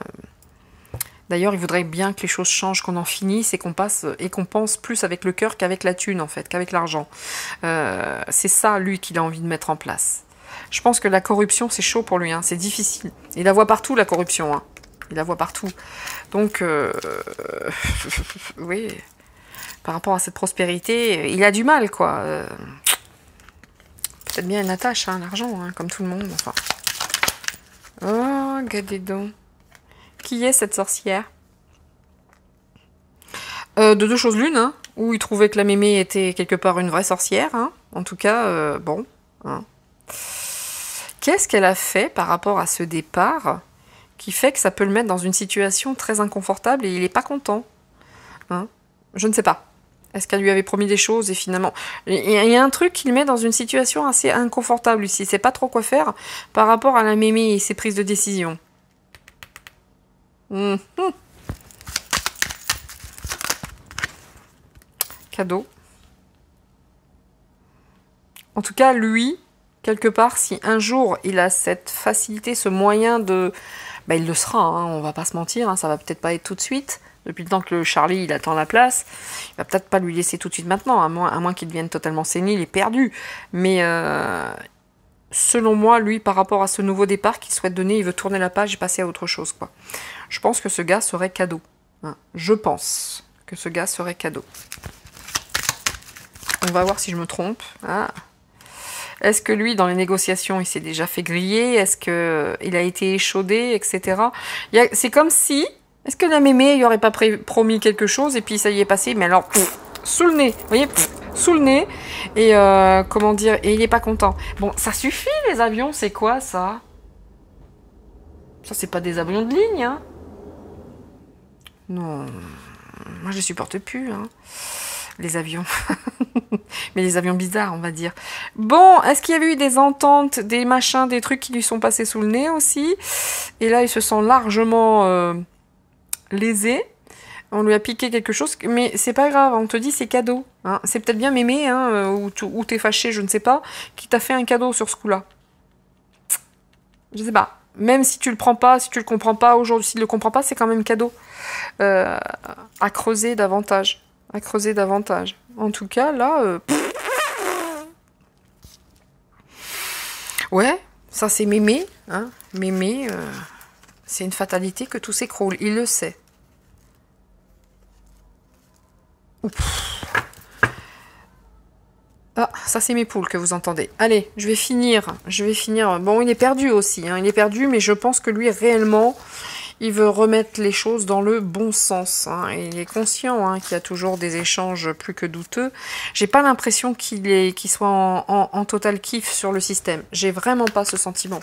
D'ailleurs, il voudrait bien que les choses changent, qu'on en finisse et qu'on passe et qu'on pense plus avec le cœur qu'avec la thune, en fait, qu'avec l'argent. C'est ça, lui, qu'il a envie de mettre en place. Je pense que la corruption, c'est chaud pour lui, hein, c'est difficile. Il la voit partout, la corruption. Hein. Il la voit partout. Donc, oui... Par rapport à cette prospérité, il a du mal, quoi. Peut-être bien une attache, hein, l'argent, hein, comme tout le monde, enfin. Oh, regardez donc. Qui est cette sorcière? De deux choses l'une, hein, où il trouvait que la mémé était quelque part une vraie sorcière, hein. En tout cas, bon. Hein. Qu'est-ce qu'elle a fait par rapport à ce départ qui fait que ça peut le mettre dans une situation très inconfortable et il n'est pas content, hein? Je ne sais pas. Est-ce qu'elle lui avait promis des choses et finalement... Il y a un truc qui le met dans une situation assez inconfortable ici. Il ne sait pas trop quoi faire par rapport à la mémé et ses prises de décision. Cadeau. En tout cas, lui, quelque part, si un jour il a cette facilité, ce moyen de... Ben, il le sera, hein, on va pas se mentir, hein, ça va peut-être pas être tout de suite. Depuis le temps que le Charlie, il attend la place, il va peut-être pas lui laisser tout de suite maintenant, à moins qu'il devienne totalement sénile et perdu. Mais selon moi, lui, par rapport à ce nouveau départ qu'il souhaite donner, il veut tourner la page et passer à autre chose, quoi. Je pense que ce gars serait cadeau. Hein. Je pense que ce gars serait cadeau. On va voir si je me trompe. Ah. Est-ce que lui, dans les négociations, il s'est déjà fait griller? Est-ce qu'il a été échaudé, etc. C'est comme si... Est-ce que la mémé, il aurait pas promis quelque chose et puis ça y est passé, mais alors, sous le nez, vous voyez, sous le nez, et comment dire, et il est pas content. Bon, ça suffit les avions, c'est quoi ça? Ça c'est pas des avions de ligne, hein? Non, moi je les supporte plus, hein, les avions. Mais les avions bizarres, on va dire. Bon, est-ce qu'il y avait eu des ententes, des machins, des trucs qui lui sont passés sous le nez aussi? Et là, il se sent largement... lésé, on lui a piqué quelque chose, mais c'est pas grave, on te dit c'est cadeau. Hein. C'est peut-être bien mémé, hein, ou t'es fâché, je ne sais pas, qui t'a fait un cadeau sur ce coup-là. Je sais pas. Même si tu le prends pas, si tu le comprends pas, aujourd'hui, s'il le comprend pas, c'est quand même cadeau. À creuser davantage. À creuser davantage. En tout cas, là... Ouais, ça c'est mémé. Hein. Mémé, c'est une fatalité que tout s'écroule, il le sait. Ah, ça c'est mes poules que vous entendez. Allez, je vais finir. Bon, il est perdu aussi, hein. Il est perdu, mais je pense que lui, réellement, il veut remettre les choses dans le bon sens. Hein. Il est conscient, hein, qu'il y a toujours des échanges plus que douteux. J'ai pas l'impression qu'il soit en total kiff sur le système. J'ai vraiment pas ce sentiment.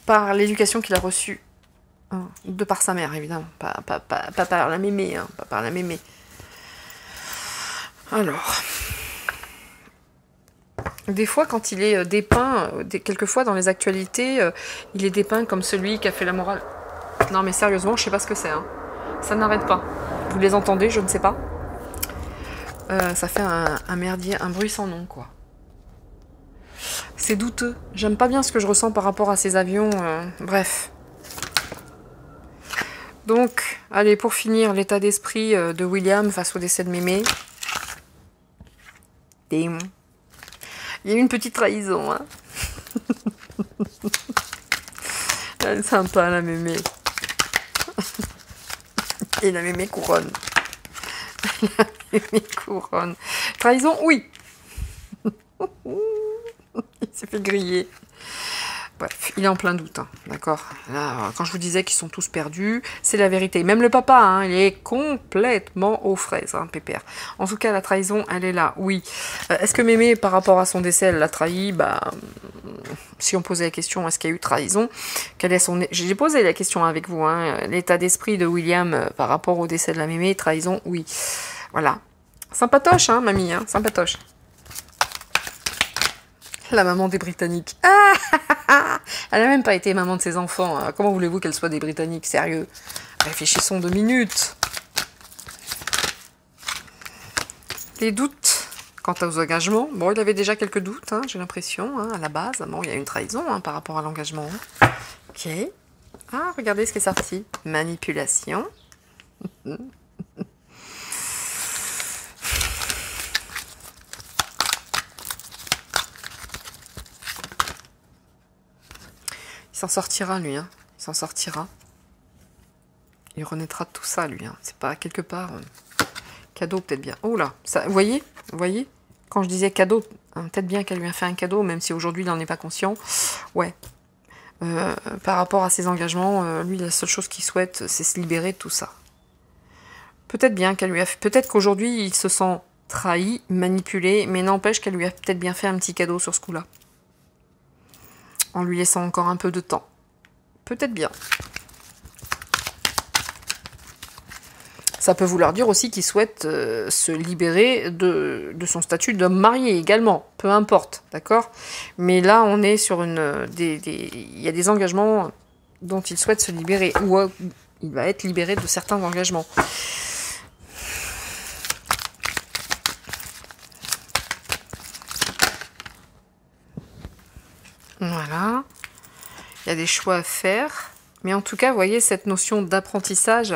Par l'éducation qu'il a reçue. Hein, de par sa mère, évidemment. Pas par la mémé, hein, pas par la mémé. Alors... Des fois, quand il est dépeint, quelquefois dans les actualités, il est dépeint comme celui qui a fait la morale. Non mais sérieusement, je sais pas ce que c'est. Hein. Ça n'arrête pas. Vous les entendez, je ne sais pas. Ça fait un merdier, un bruit sans nom, quoi. C'est douteux. J'aime pas bien ce que je ressens par rapport à ces avions. Bref. Donc, allez, pour finir, l'état d'esprit de William face au décès de mémé. Damn. Il y a eu une petite trahison, hein. Elle est sympa, la mémé. Et la mémé couronne. La mémé couronne. Trahison, oui. Il s'est fait griller. Bref, il est en plein doute, hein, d'accord. Là, quand je vous disais qu'ils sont tous perdus, c'est la vérité. Même le papa, hein, il est complètement aux fraises, hein, pépère. En tout cas, la trahison, elle est là, oui. Est-ce que mémé, par rapport à son décès, elle l'a trahi? Bah, si on posait la question, est-ce qu'il y a eu trahison? Quel est son... J'ai posé la question avec vous, hein. L'état d'esprit de William par rapport au décès de la mémé, trahison, oui. Voilà. Sympatoche, hein, mamie, hein, sympatoche. La maman des Britanniques. Ah, elle n'a même pas été maman de ses enfants. Hein. Comment voulez-vous qu'elle soit des Britanniques? Sérieux. Réfléchissons 2 minutes. Les doutes quant aux engagements. Bon, il avait déjà quelques doutes, hein, j'ai l'impression, hein, à la base. Bon, il y a une trahison hein, par rapport à l'engagement. Hein. Ok. Ah, regardez ce qui est sorti. Manipulation. Il s'en sortira, lui. Hein. Il s'en sortira. Il renaîtra de tout ça, lui. Hein. C'est pas quelque part... Cadeau, peut-être bien. Oh là, ça, vous voyez, quand je disais cadeau, hein, peut-être bien qu'elle lui a fait un cadeau, même si aujourd'hui il n'en est pas conscient. Ouais. Par rapport à ses engagements, lui, la seule chose qu'il souhaite, c'est se libérer de tout ça. Peut-être bien qu'elle lui a fait... Peut-être qu'aujourd'hui, il se sent trahi, manipulé, mais n'empêche qu'elle lui a peut-être bien fait un petit cadeau sur ce coup-là. En lui laissant encore un peu de temps. Peut-être bien. Ça peut vouloir dire aussi qu'il souhaite se libérer de son statut d'homme marié également, peu importe, d'accord? Mais là, on est sur une... Il y a des engagements dont il souhaite se libérer, ou il va être libéré de certains engagements. Voilà. Il y a des choix à faire. Mais en tout cas, vous voyez, cette notion d'apprentissage,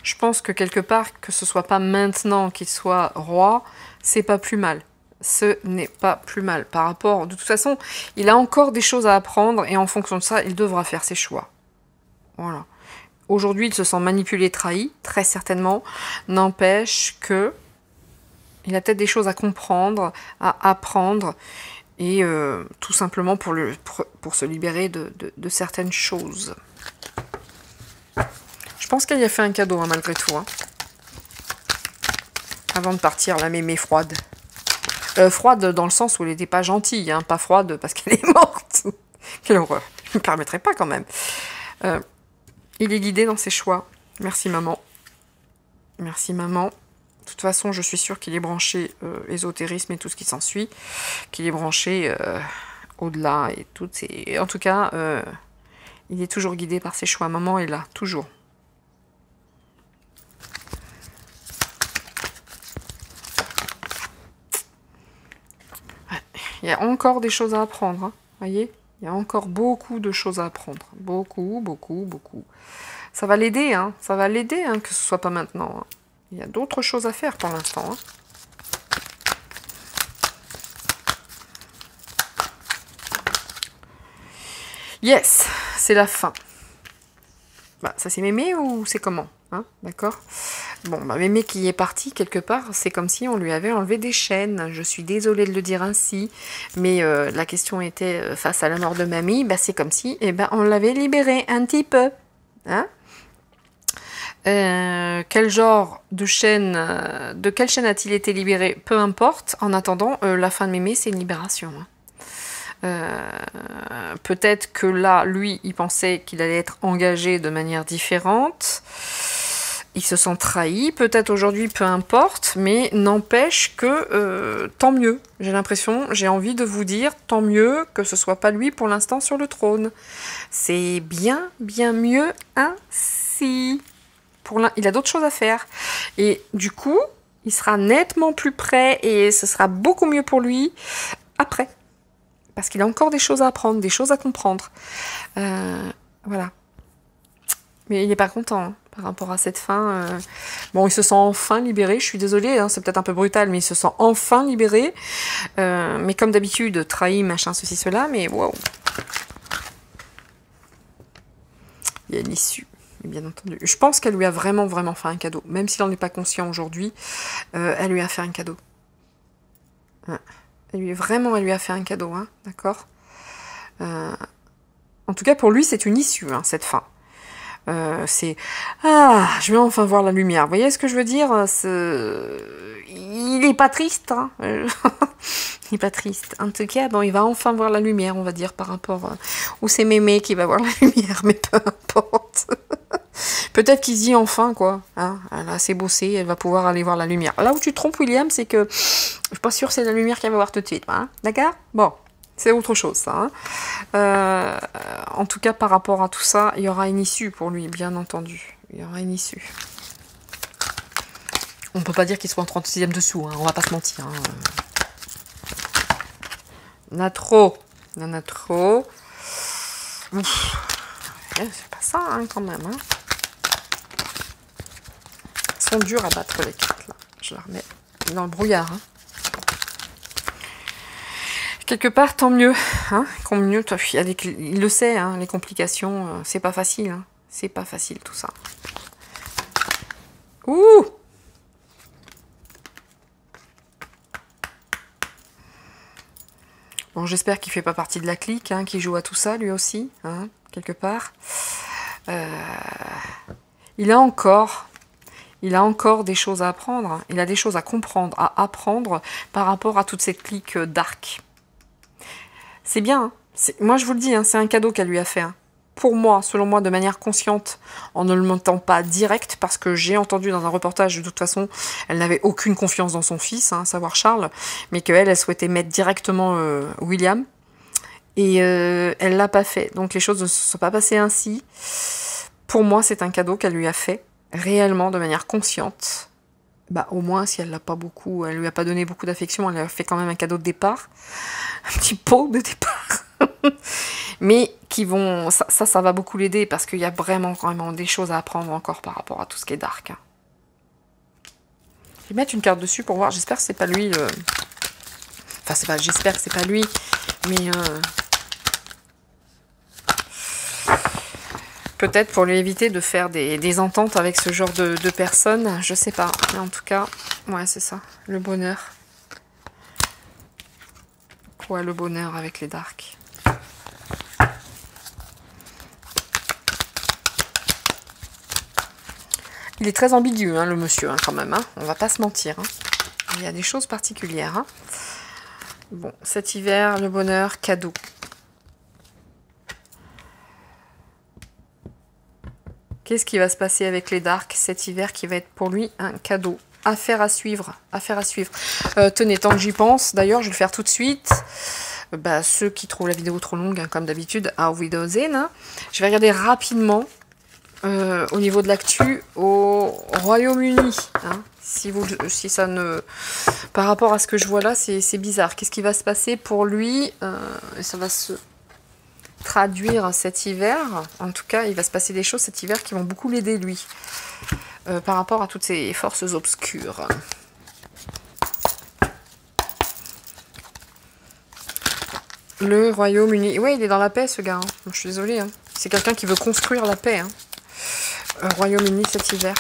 je pense que quelque part, que ce soit pas maintenant qu'il soit roi, c'est pas plus mal. Ce n'est pas plus mal. Par rapport, de toute façon, il a encore des choses à apprendre et en fonction de ça, il devra faire ses choix. Voilà. Aujourd'hui, il se sent manipulé, trahi, très certainement. N'empêche que il a peut-être des choses à comprendre, à apprendre, et tout simplement pour se libérer de certaines choses. Je pense qu'elle y a fait un cadeau, hein, malgré tout. Hein. Avant de partir, la mémé froide. Froide dans le sens où elle n'était pas gentille, hein, pas froide parce qu'elle est morte. Quelle horreur. Je ne me permettrai pas quand même. Il est guidé dans ses choix. Merci maman. Merci maman. De toute façon, je suis sûre qu'il est branché ésotérisme et tout ce qui s'ensuit. Qu'il est branché au-delà et tout. En tout cas, il est toujours guidé par ses choix. Maman est là, toujours. Il y a encore des choses à apprendre, hein, voyez? Il y a encore beaucoup de choses à apprendre. Beaucoup, beaucoup, beaucoup. Ça va l'aider, hein, ça va l'aider, hein, que ce soit pas maintenant. Hein. Il y a d'autres choses à faire pour l'instant. Hein. Yes, c'est la fin. Bah, ça c'est mémé ou c'est comment, hein? D'accord. Bon, bah, mémé qui est parti quelque part, c'est comme si on lui avait enlevé des chaînes. Je suis désolée de le dire ainsi, mais la question était face à la mort de mamie, bah, c'est comme si on l'avait libéré un petit peu. Hein? Quel genre de chaîne, de quelle chaîne a-t-il été libéré? Peu importe. En attendant, la fin de mémé, c'est une libération. Hein. Peut-être que là, lui, il pensait qu'il allait être engagé de manière différente. Il se sent trahi. Peut-être aujourd'hui, peu importe, mais n'empêche que tant mieux. J'ai l'impression, j'ai envie de vous dire, tant mieux que ce soit pas lui pour l'instant sur le trône. C'est bien, bien mieux ainsi. Il a d'autres choses à faire. Et du coup, il sera nettement plus prêt et ce sera beaucoup mieux pour lui après. Parce qu'il a encore des choses à apprendre, des choses à comprendre. Voilà. Mais il n'est pas content hein, par rapport à cette fin. Bon, il se sent enfin libéré. Je suis désolée, hein, c'est peut-être un peu brutal, mais il se sent enfin libéré. Mais comme d'habitude, trahi, machin, ceci, cela. Mais waouh. Il y a une issue, bien entendu. Je pense qu'elle lui a vraiment, vraiment fait un cadeau. Même s'il n'en est pas conscient aujourd'hui, elle lui a fait un cadeau. Ouais. Elle lui a fait un cadeau, hein, d'accord. En tout cas, pour lui, c'est une issue, hein, cette fin. C'est « Ah, je vais enfin voir la lumière ». Vous voyez ce que je veux dire? Il n'est pas triste, hein. Il n'est pas triste. En tout cas, bon, il va enfin voir la lumière, on va dire, par rapport... Ou c'est mémé qui va voir la lumière, mais peu importe. Peut-être qu'il se dit enfin, quoi. Hein, elle a assez bossé, elle va pouvoir aller voir la lumière. Là où tu te trompes, William, c'est que je suis pas sûre que c'est la lumière qu'elle va voir tout de suite. Hein, d'accord? Bon, c'est autre chose, ça. Hein. En tout cas, par rapport à tout ça, il y aura une issue pour lui, bien entendu. Il y aura une issue. On peut pas dire qu'il soit en 36e dessous, hein, on va pas se mentir. Hein. Il y en a trop. Il y en a trop. Ouf. Ouais, c'est pas ça, hein, quand même. Hein. Elles sont dures à battre, les cartes, là. Je la remets dans le brouillard. Hein. Quelque part, tant mieux. Hein, mieux. Il le sait, hein, les complications, c'est pas facile. Hein. C'est pas facile, tout ça. Ouh! Bon, j'espère qu'il fait pas partie de la clique, hein, qu'il joue à tout ça, lui aussi, hein, quelque part. Il a encore des choses à apprendre. Il a des choses à comprendre, à apprendre par rapport à toute cette clique dark. C'est bien. Hein. Moi, je vous le dis, hein, c'est un cadeau qu'elle lui a fait. Hein. Pour moi, selon moi, de manière consciente, en ne le montant pas direct, parce que j'ai entendu dans un reportage, de toute façon, elle n'avait aucune confiance dans son fils, hein, à savoir Charles, mais qu'elle, elle souhaitait mettre directement William, et elle l'a pas fait. Donc les choses ne se sont pas passées ainsi. Pour moi, c'est un cadeau qu'elle lui a fait, réellement, de manière consciente. Bah, au moins, si elle l'a pas beaucoup, elle lui a pas donné beaucoup d'affection, elle lui a fait quand même un cadeau de départ, un petit pot de départ. Mais qui vont, ça va beaucoup l'aider parce qu'il y a vraiment des choses à apprendre encore par rapport à tout ce qui est dark. Hein. Je vais mettre une carte dessus pour voir. J'espère que c'est pas lui. Enfin, c'est pas. J'espère que c'est pas lui, mais peut-être pour lui éviter de faire des ententes avec ce genre de personnes. Je sais pas. Mais en tout cas, ouais, c'est ça. Le bonheur. Quoi, le bonheur avec les darks? Il est très ambigu, hein, le monsieur, hein, quand même. Hein. On va pas se mentir. Hein. Il y a des choses particulières. Hein. Bon, cet hiver, le bonheur, cadeau. Qu'est-ce qui va se passer avec les darks cet hiver qui va être pour lui un cadeau? Affaire à suivre. Affaire à suivre. Tenez, tant que j'y pense, d'ailleurs, je vais le faire tout de suite. Bah, ceux qui trouvent la vidéo trop longue, hein, comme d'habitude, à Widozen. Hein. Je vais regarder rapidement. Au niveau de l'actu au Royaume-Uni. Hein, si ça ne... Par rapport à ce que je vois là, c'est bizarre. Qu'est-ce qui va se passer pour lui? Ça va se traduire cet hiver. En tout cas, il va se passer des choses cet hiver qui vont beaucoup l'aider, lui. Par rapport à toutes ces forces obscures. Le Royaume-Uni. Ouais, il est dans la paix, ce gars. Hein. Je suis désolée. Hein. C'est quelqu'un qui veut construire la paix. Hein. Royaume-Uni cet hiver,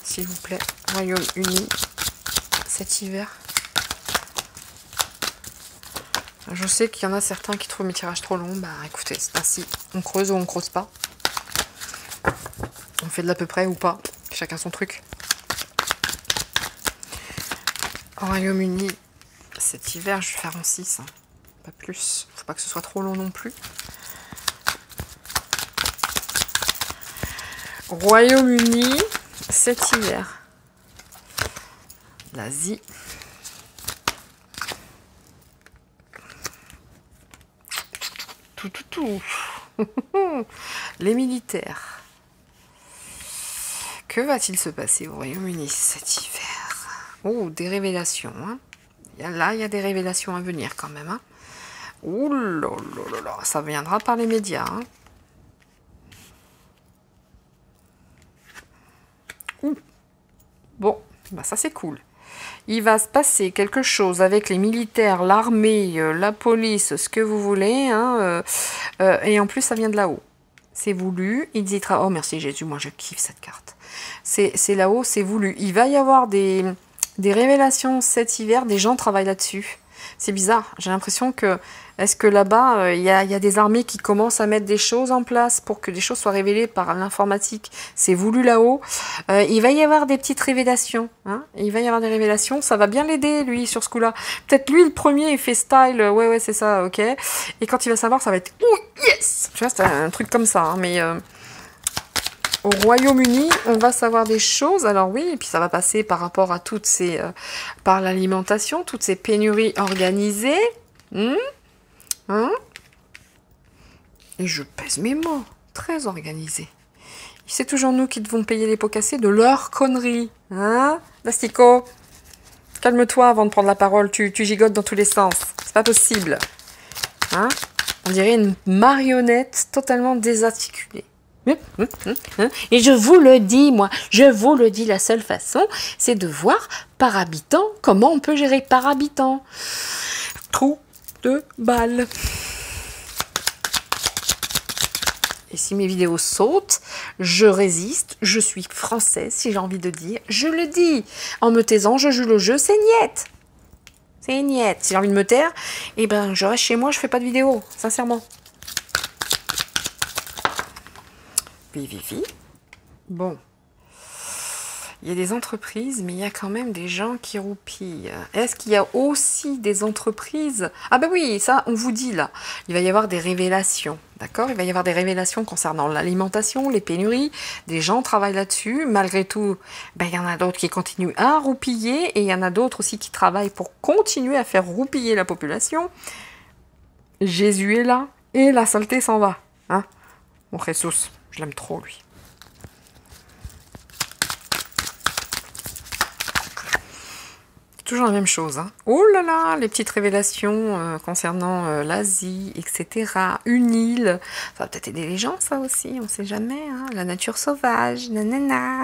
s'il vous plaît. Royaume-Uni cet hiver. Je sais qu'il y en a certains qui trouvent mes tirages trop longs. Bah écoutez, c'est ainsi. On creuse ou on creuse pas. On fait de l'à peu près ou pas. Chacun son truc. Royaume-Uni cet hiver, je vais faire en 6. Hein. Pas plus. Faut pas que ce soit trop long non plus. Royaume-Uni cet hiver. L'Asie. Tout. Les militaires. Que va-t-il se passer au Royaume-Uni cet hiver? Oh, des révélations. Hein. Là, il y a des révélations à venir quand même. Hein. Ouh là là là, ça viendra par les médias. Hein. Bon, bah ça c'est cool. Il va se passer quelque chose avec les militaires, l'armée, la police, ce que vous voulez. Hein, et en plus, ça vient de là-haut. C'est voulu. Il dit... Oh, merci Jésus, moi je kiffe cette carte. C'est là-haut, c'est voulu. Il va y avoir des révélations cet hiver. Des gens travaillent là-dessus. C'est bizarre. J'ai l'impression que... Est-ce que là-bas, il y a des armées qui commencent à mettre des choses en place pour que des choses soient révélées par l'informatique? C'est voulu là-haut. Il va y avoir des petites révélations. Hein, il va y avoir des révélations. Ça va bien l'aider, lui, sur ce coup-là. Peut-être lui, le premier, il fait style. Ouais, c'est ça, ok. Et quand il va savoir, ça va être... Oh, yes! Tu vois, c'est un truc comme ça. Hein, mais au Royaume-Uni, on va savoir des choses. Alors oui, et puis ça va passer par rapport à toutes ces... par l'alimentation, toutes ces pénuries organisées. Hein? Et je pèse mes mots. Très organisé. C'est toujours nous qui devons payer les pots cassés de leurs conneries. Hein, Lastico? Calme-toi avant de prendre la parole, tu gigotes dans tous les sens. C'est pas possible. Hein? On dirait une marionnette totalement désarticulée. Et je vous le dis, moi, je vous le dis, la seule façon, c'est de voir par habitant comment on peut gérer par habitant. Trou de balle. Et si mes vidéos sautent, je résiste, je suis française, si j'ai envie de dire, je le dis. En me taisant, je joue le jeu, c'est niette. C'est niette. Si j'ai envie de me taire, eh ben, je reste chez moi, je fais pas de vidéo, sincèrement. Vivi. Bon. Il y a des entreprises, mais il y a quand même des gens qui roupillent. Est-ce qu'il y a aussi des entreprises? Ah ben oui, ça, on vous dit là. Il va y avoir des révélations, d'accord? Il va y avoir des révélations concernant l'alimentation, les pénuries. Des gens travaillent là-dessus. Malgré tout, ben, il y en a d'autres qui continuent à roupiller et il y en a d'autres aussi qui travaillent pour continuer à faire roupiller la population. Jésus est là et la saleté s'en va. Hein? Mon Jesus, je l'aime trop, lui. Toujours la même chose. Hein. Oh là là, les petites révélations concernant l'Asie, etc. Une île. Ça va peut-être aider les gens, ça aussi, on ne sait jamais. Hein. La nature sauvage, nanana.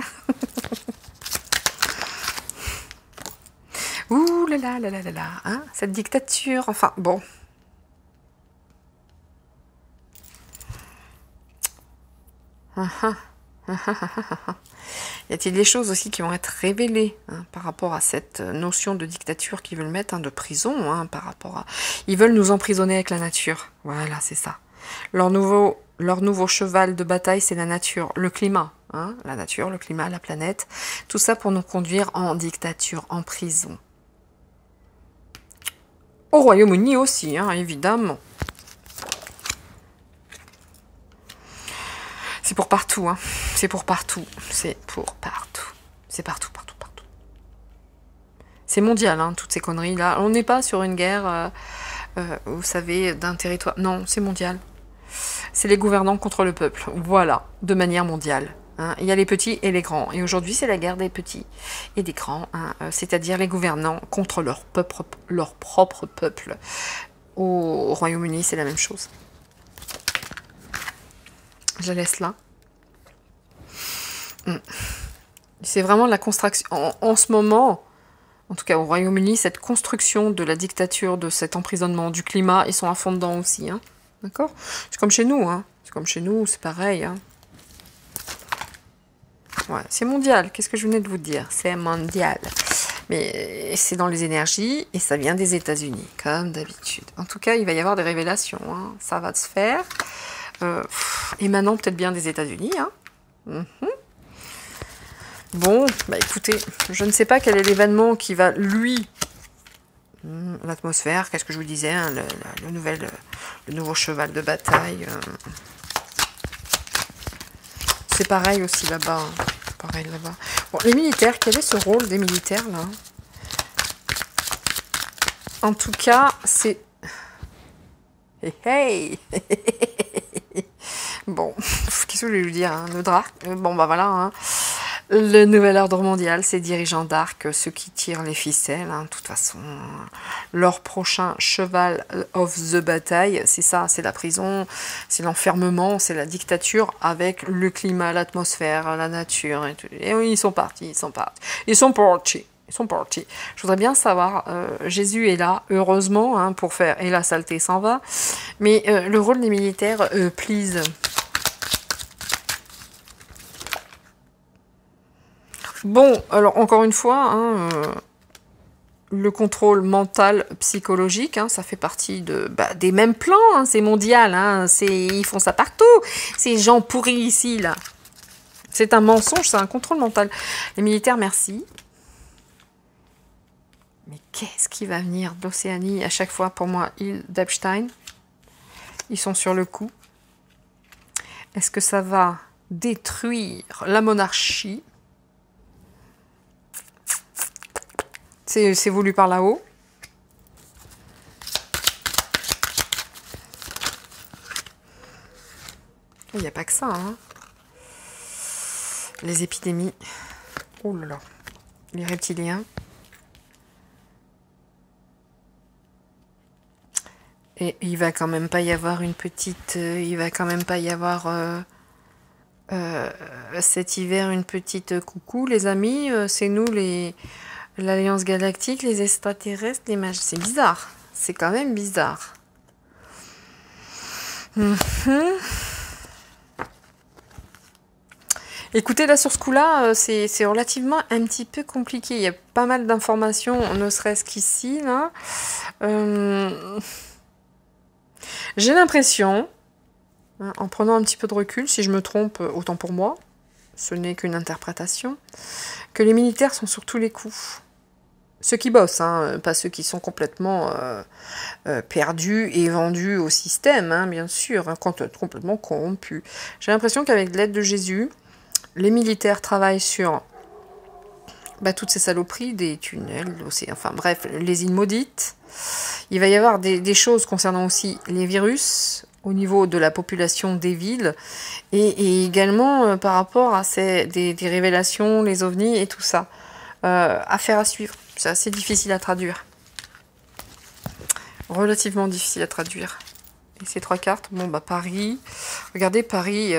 Ouh là là là là là là. Hein. Cette dictature, enfin, bon. Y a-t-il des choses aussi qui vont être révélées hein, par rapport à cette notion de dictature qu'ils veulent mettre, hein, de prison, hein, par rapport à... Ils veulent nous emprisonner avec la nature. Voilà, c'est ça. Leur nouveau cheval de bataille, c'est la nature, le climat. Hein, la nature, le climat, la planète. Tout ça pour nous conduire en dictature, en prison. Au Royaume-Uni aussi, hein, évidemment. C'est pour partout, hein. C'est pour partout. C'est pour partout. C'est partout, partout, partout. C'est mondial, hein, toutes ces conneries-là. On n'est pas sur une guerre, vous savez, d'un territoire. Non, c'est mondial. C'est les gouvernants contre le peuple. Voilà, de manière mondiale. Hein. Il y a les petits et les grands. Et aujourd'hui, c'est la guerre des petits et des grands. Hein, c'est-à-dire les gouvernants contre leur propre peuple. Au Royaume-Uni, c'est la même chose. Je la laisse là. C'est vraiment la construction. En ce moment, en tout cas au Royaume-Uni, cette construction de la dictature, de cet emprisonnement, du climat, ils sont à fond dedans aussi. Hein. D'accord? C'est comme chez nous. Hein. C'est comme chez nous, c'est pareil. Hein. Ouais, c'est mondial. Qu'est-ce que je venais de vous dire? C'est mondial. Mais c'est dans les énergies et ça vient des États-Unis, comme d'habitude. En tout cas, il va y avoir des révélations. Hein. Ça va se faire. Et maintenant, peut-être bien des États-Unis. Hein. Bon, bah écoutez, je ne sais pas quel est l'événement qui va, lui, l'atmosphère, qu'est-ce que je vous disais, hein, le nouveau cheval de bataille. C'est pareil aussi là-bas. Hein. Pareil là-bas. Bon, les militaires, quel est ce rôle des militaires, là? En tout cas, c'est... Hey, hey. Bon, qu'est-ce que je voulais lui dire, hein, le drac. Bon, bah voilà, hein. Le nouvel ordre mondial, ces dirigeants d'arc, ceux qui tirent les ficelles, hein, de toute façon, leur prochain cheval of the bataille, c'est ça, c'est la prison, c'est l'enfermement, c'est la dictature avec le climat, l'atmosphère, la nature, et tout. Et oui, ils sont partis, ils sont partis, ils sont partis. Ils sont partis. Je voudrais bien savoir, Jésus est là, heureusement, hein, pour faire, et la saleté s'en va, mais le rôle des militaires, please. Bon, alors encore une fois, hein, le contrôle mental psychologique, hein, ça fait partie des mêmes plans, hein, c'est mondial, hein, ils font ça partout, ces gens pourris ici, là. C'est un mensonge, c'est un contrôle mental. Les militaires, merci. Mais qu'est-ce qui va venir d'Océanie à chaque fois pour moi, île d'Epstein? Ils sont sur le coup. Est-ce que ça va détruire la monarchie? C'est voulu par là-haut. Il n'y a pas que ça. Hein. les épidémies. Oh là là. Les reptiliens. Et il va quand même pas y avoir une petite... il va quand même pas y avoir... cet hiver, une petite coucou, les amis. C'est nous, l'Alliance Galactique, les extraterrestres, les mages. C'est bizarre. C'est quand même bizarre. Écoutez, là, sur ce coup-là, c'est relativement un petit peu compliqué. Il y a pas mal d'informations, ne serait-ce qu'ici, là. J'ai l'impression, hein, en prenant un petit peu de recul, si je me trompe, autant pour moi, ce n'est qu'une interprétation, que les militaires sont sur tous les coups. Ceux qui bossent, hein, pas ceux qui sont complètement perdus et vendus au système, hein, bien sûr, hein, complètement corrompus. J'ai l'impression qu'avec l'aide de Jésus, les militaires travaillent sur toutes ces saloperies, des tunnels, enfin bref, les îles maudites. Il va y avoir des choses concernant aussi les virus au niveau de la population des villes et également par rapport à des révélations, les ovnis et tout ça. Affaire à suivre. C'est assez difficile à traduire. Relativement difficile à traduire. Et ces 3 cartes, bon Paris. Regardez Paris...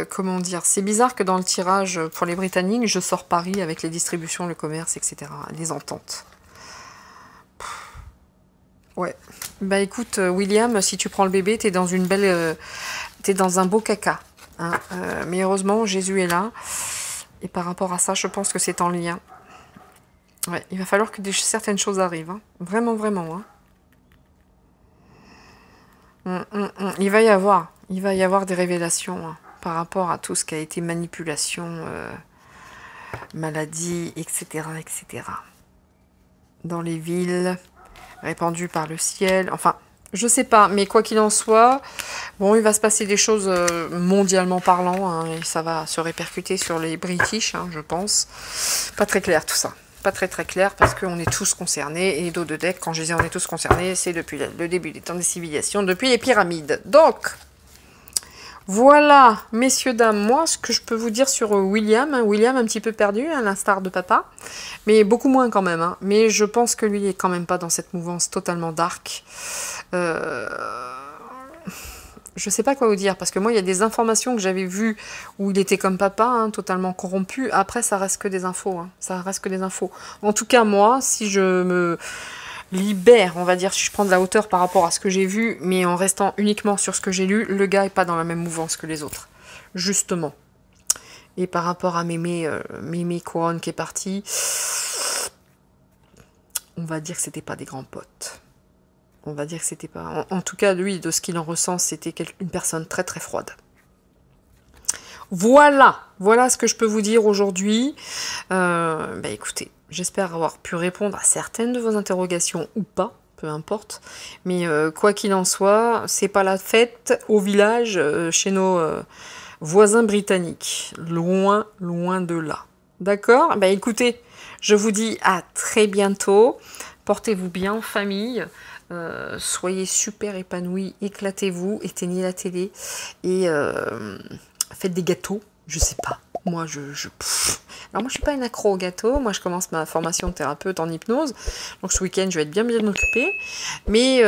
comment dire, c'est bizarre que dans le tirage pour les Britanniques, je sors Paris avec les distributions, le commerce, etc. Les ententes. Ouais. Écoute, William, si tu prends le bébé, t'es dans une belle... t'es dans un beau caca. Hein. Mais heureusement, Jésus est là. Et par rapport à ça, je pense que c'est en lien. Ouais, il va falloir que certaines choses arrivent. Hein. Vraiment, vraiment. Hein. Il va y avoir des révélations. Hein. Par rapport à tout ce qui a été manipulation, maladie, etc., etc. Dans les villes, répandues par le ciel, enfin, je sais pas, mais quoi qu'il en soit, bon, il va se passer des choses mondialement parlant, hein, et ça va se répercuter sur les British, hein, je pense. Pas très clair tout ça. Pas très très clair, parce qu'on est tous concernés, et dos de deck, quand je disais on est tous concernés, c'est depuis le début des temps des civilisations, depuis les pyramides. Donc... voilà, messieurs, dames, moi, ce que je peux vous dire sur William, William un petit peu perdu, à l'instar de papa, mais beaucoup moins quand même, hein. Mais je pense que lui est quand même pas dans cette mouvance totalement dark. Je sais pas quoi vous dire, parce que moi, il y a des informations que j'avais vues où il était comme papa, hein, totalement corrompu. Après, ça reste que des infos, hein. Ça reste que des infos. En tout cas, moi, si je me... libère, on va dire, si je prends de la hauteur par rapport à ce que j'ai vu, mais en restant uniquement sur ce que j'ai lu, le gars est pas dans la même mouvance que les autres. Justement. Et par rapport à Mémé Couronne qui est partie, on va dire que c'était pas des grands potes. On va dire que c'était pas... En tout cas, lui, de ce qu'il en ressent, c'était une personne très très froide. Voilà ce que je peux vous dire aujourd'hui. Écoutez, j'espère avoir pu répondre à certaines de vos interrogations ou pas, peu importe. Mais quoi qu'il en soit, c'est pas la fête au village chez nos voisins britanniques. Loin, loin de là. D'accord ? Écoutez, je vous dis à très bientôt. Portez-vous bien en famille. Soyez super épanouis, éclatez-vous, éteignez la télé et faites des gâteaux, je sais pas. Moi, alors moi, je suis pas une accro au gâteau. Moi, je commence ma formation de thérapeute en hypnose. Donc, ce week-end, je vais être bien occupée. Mais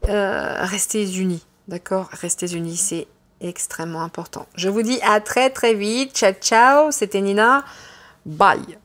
restez unis, d'accord ? Restez unis, c'est extrêmement important. Je vous dis à très très vite. Ciao, ciao. C'était Nina. Bye.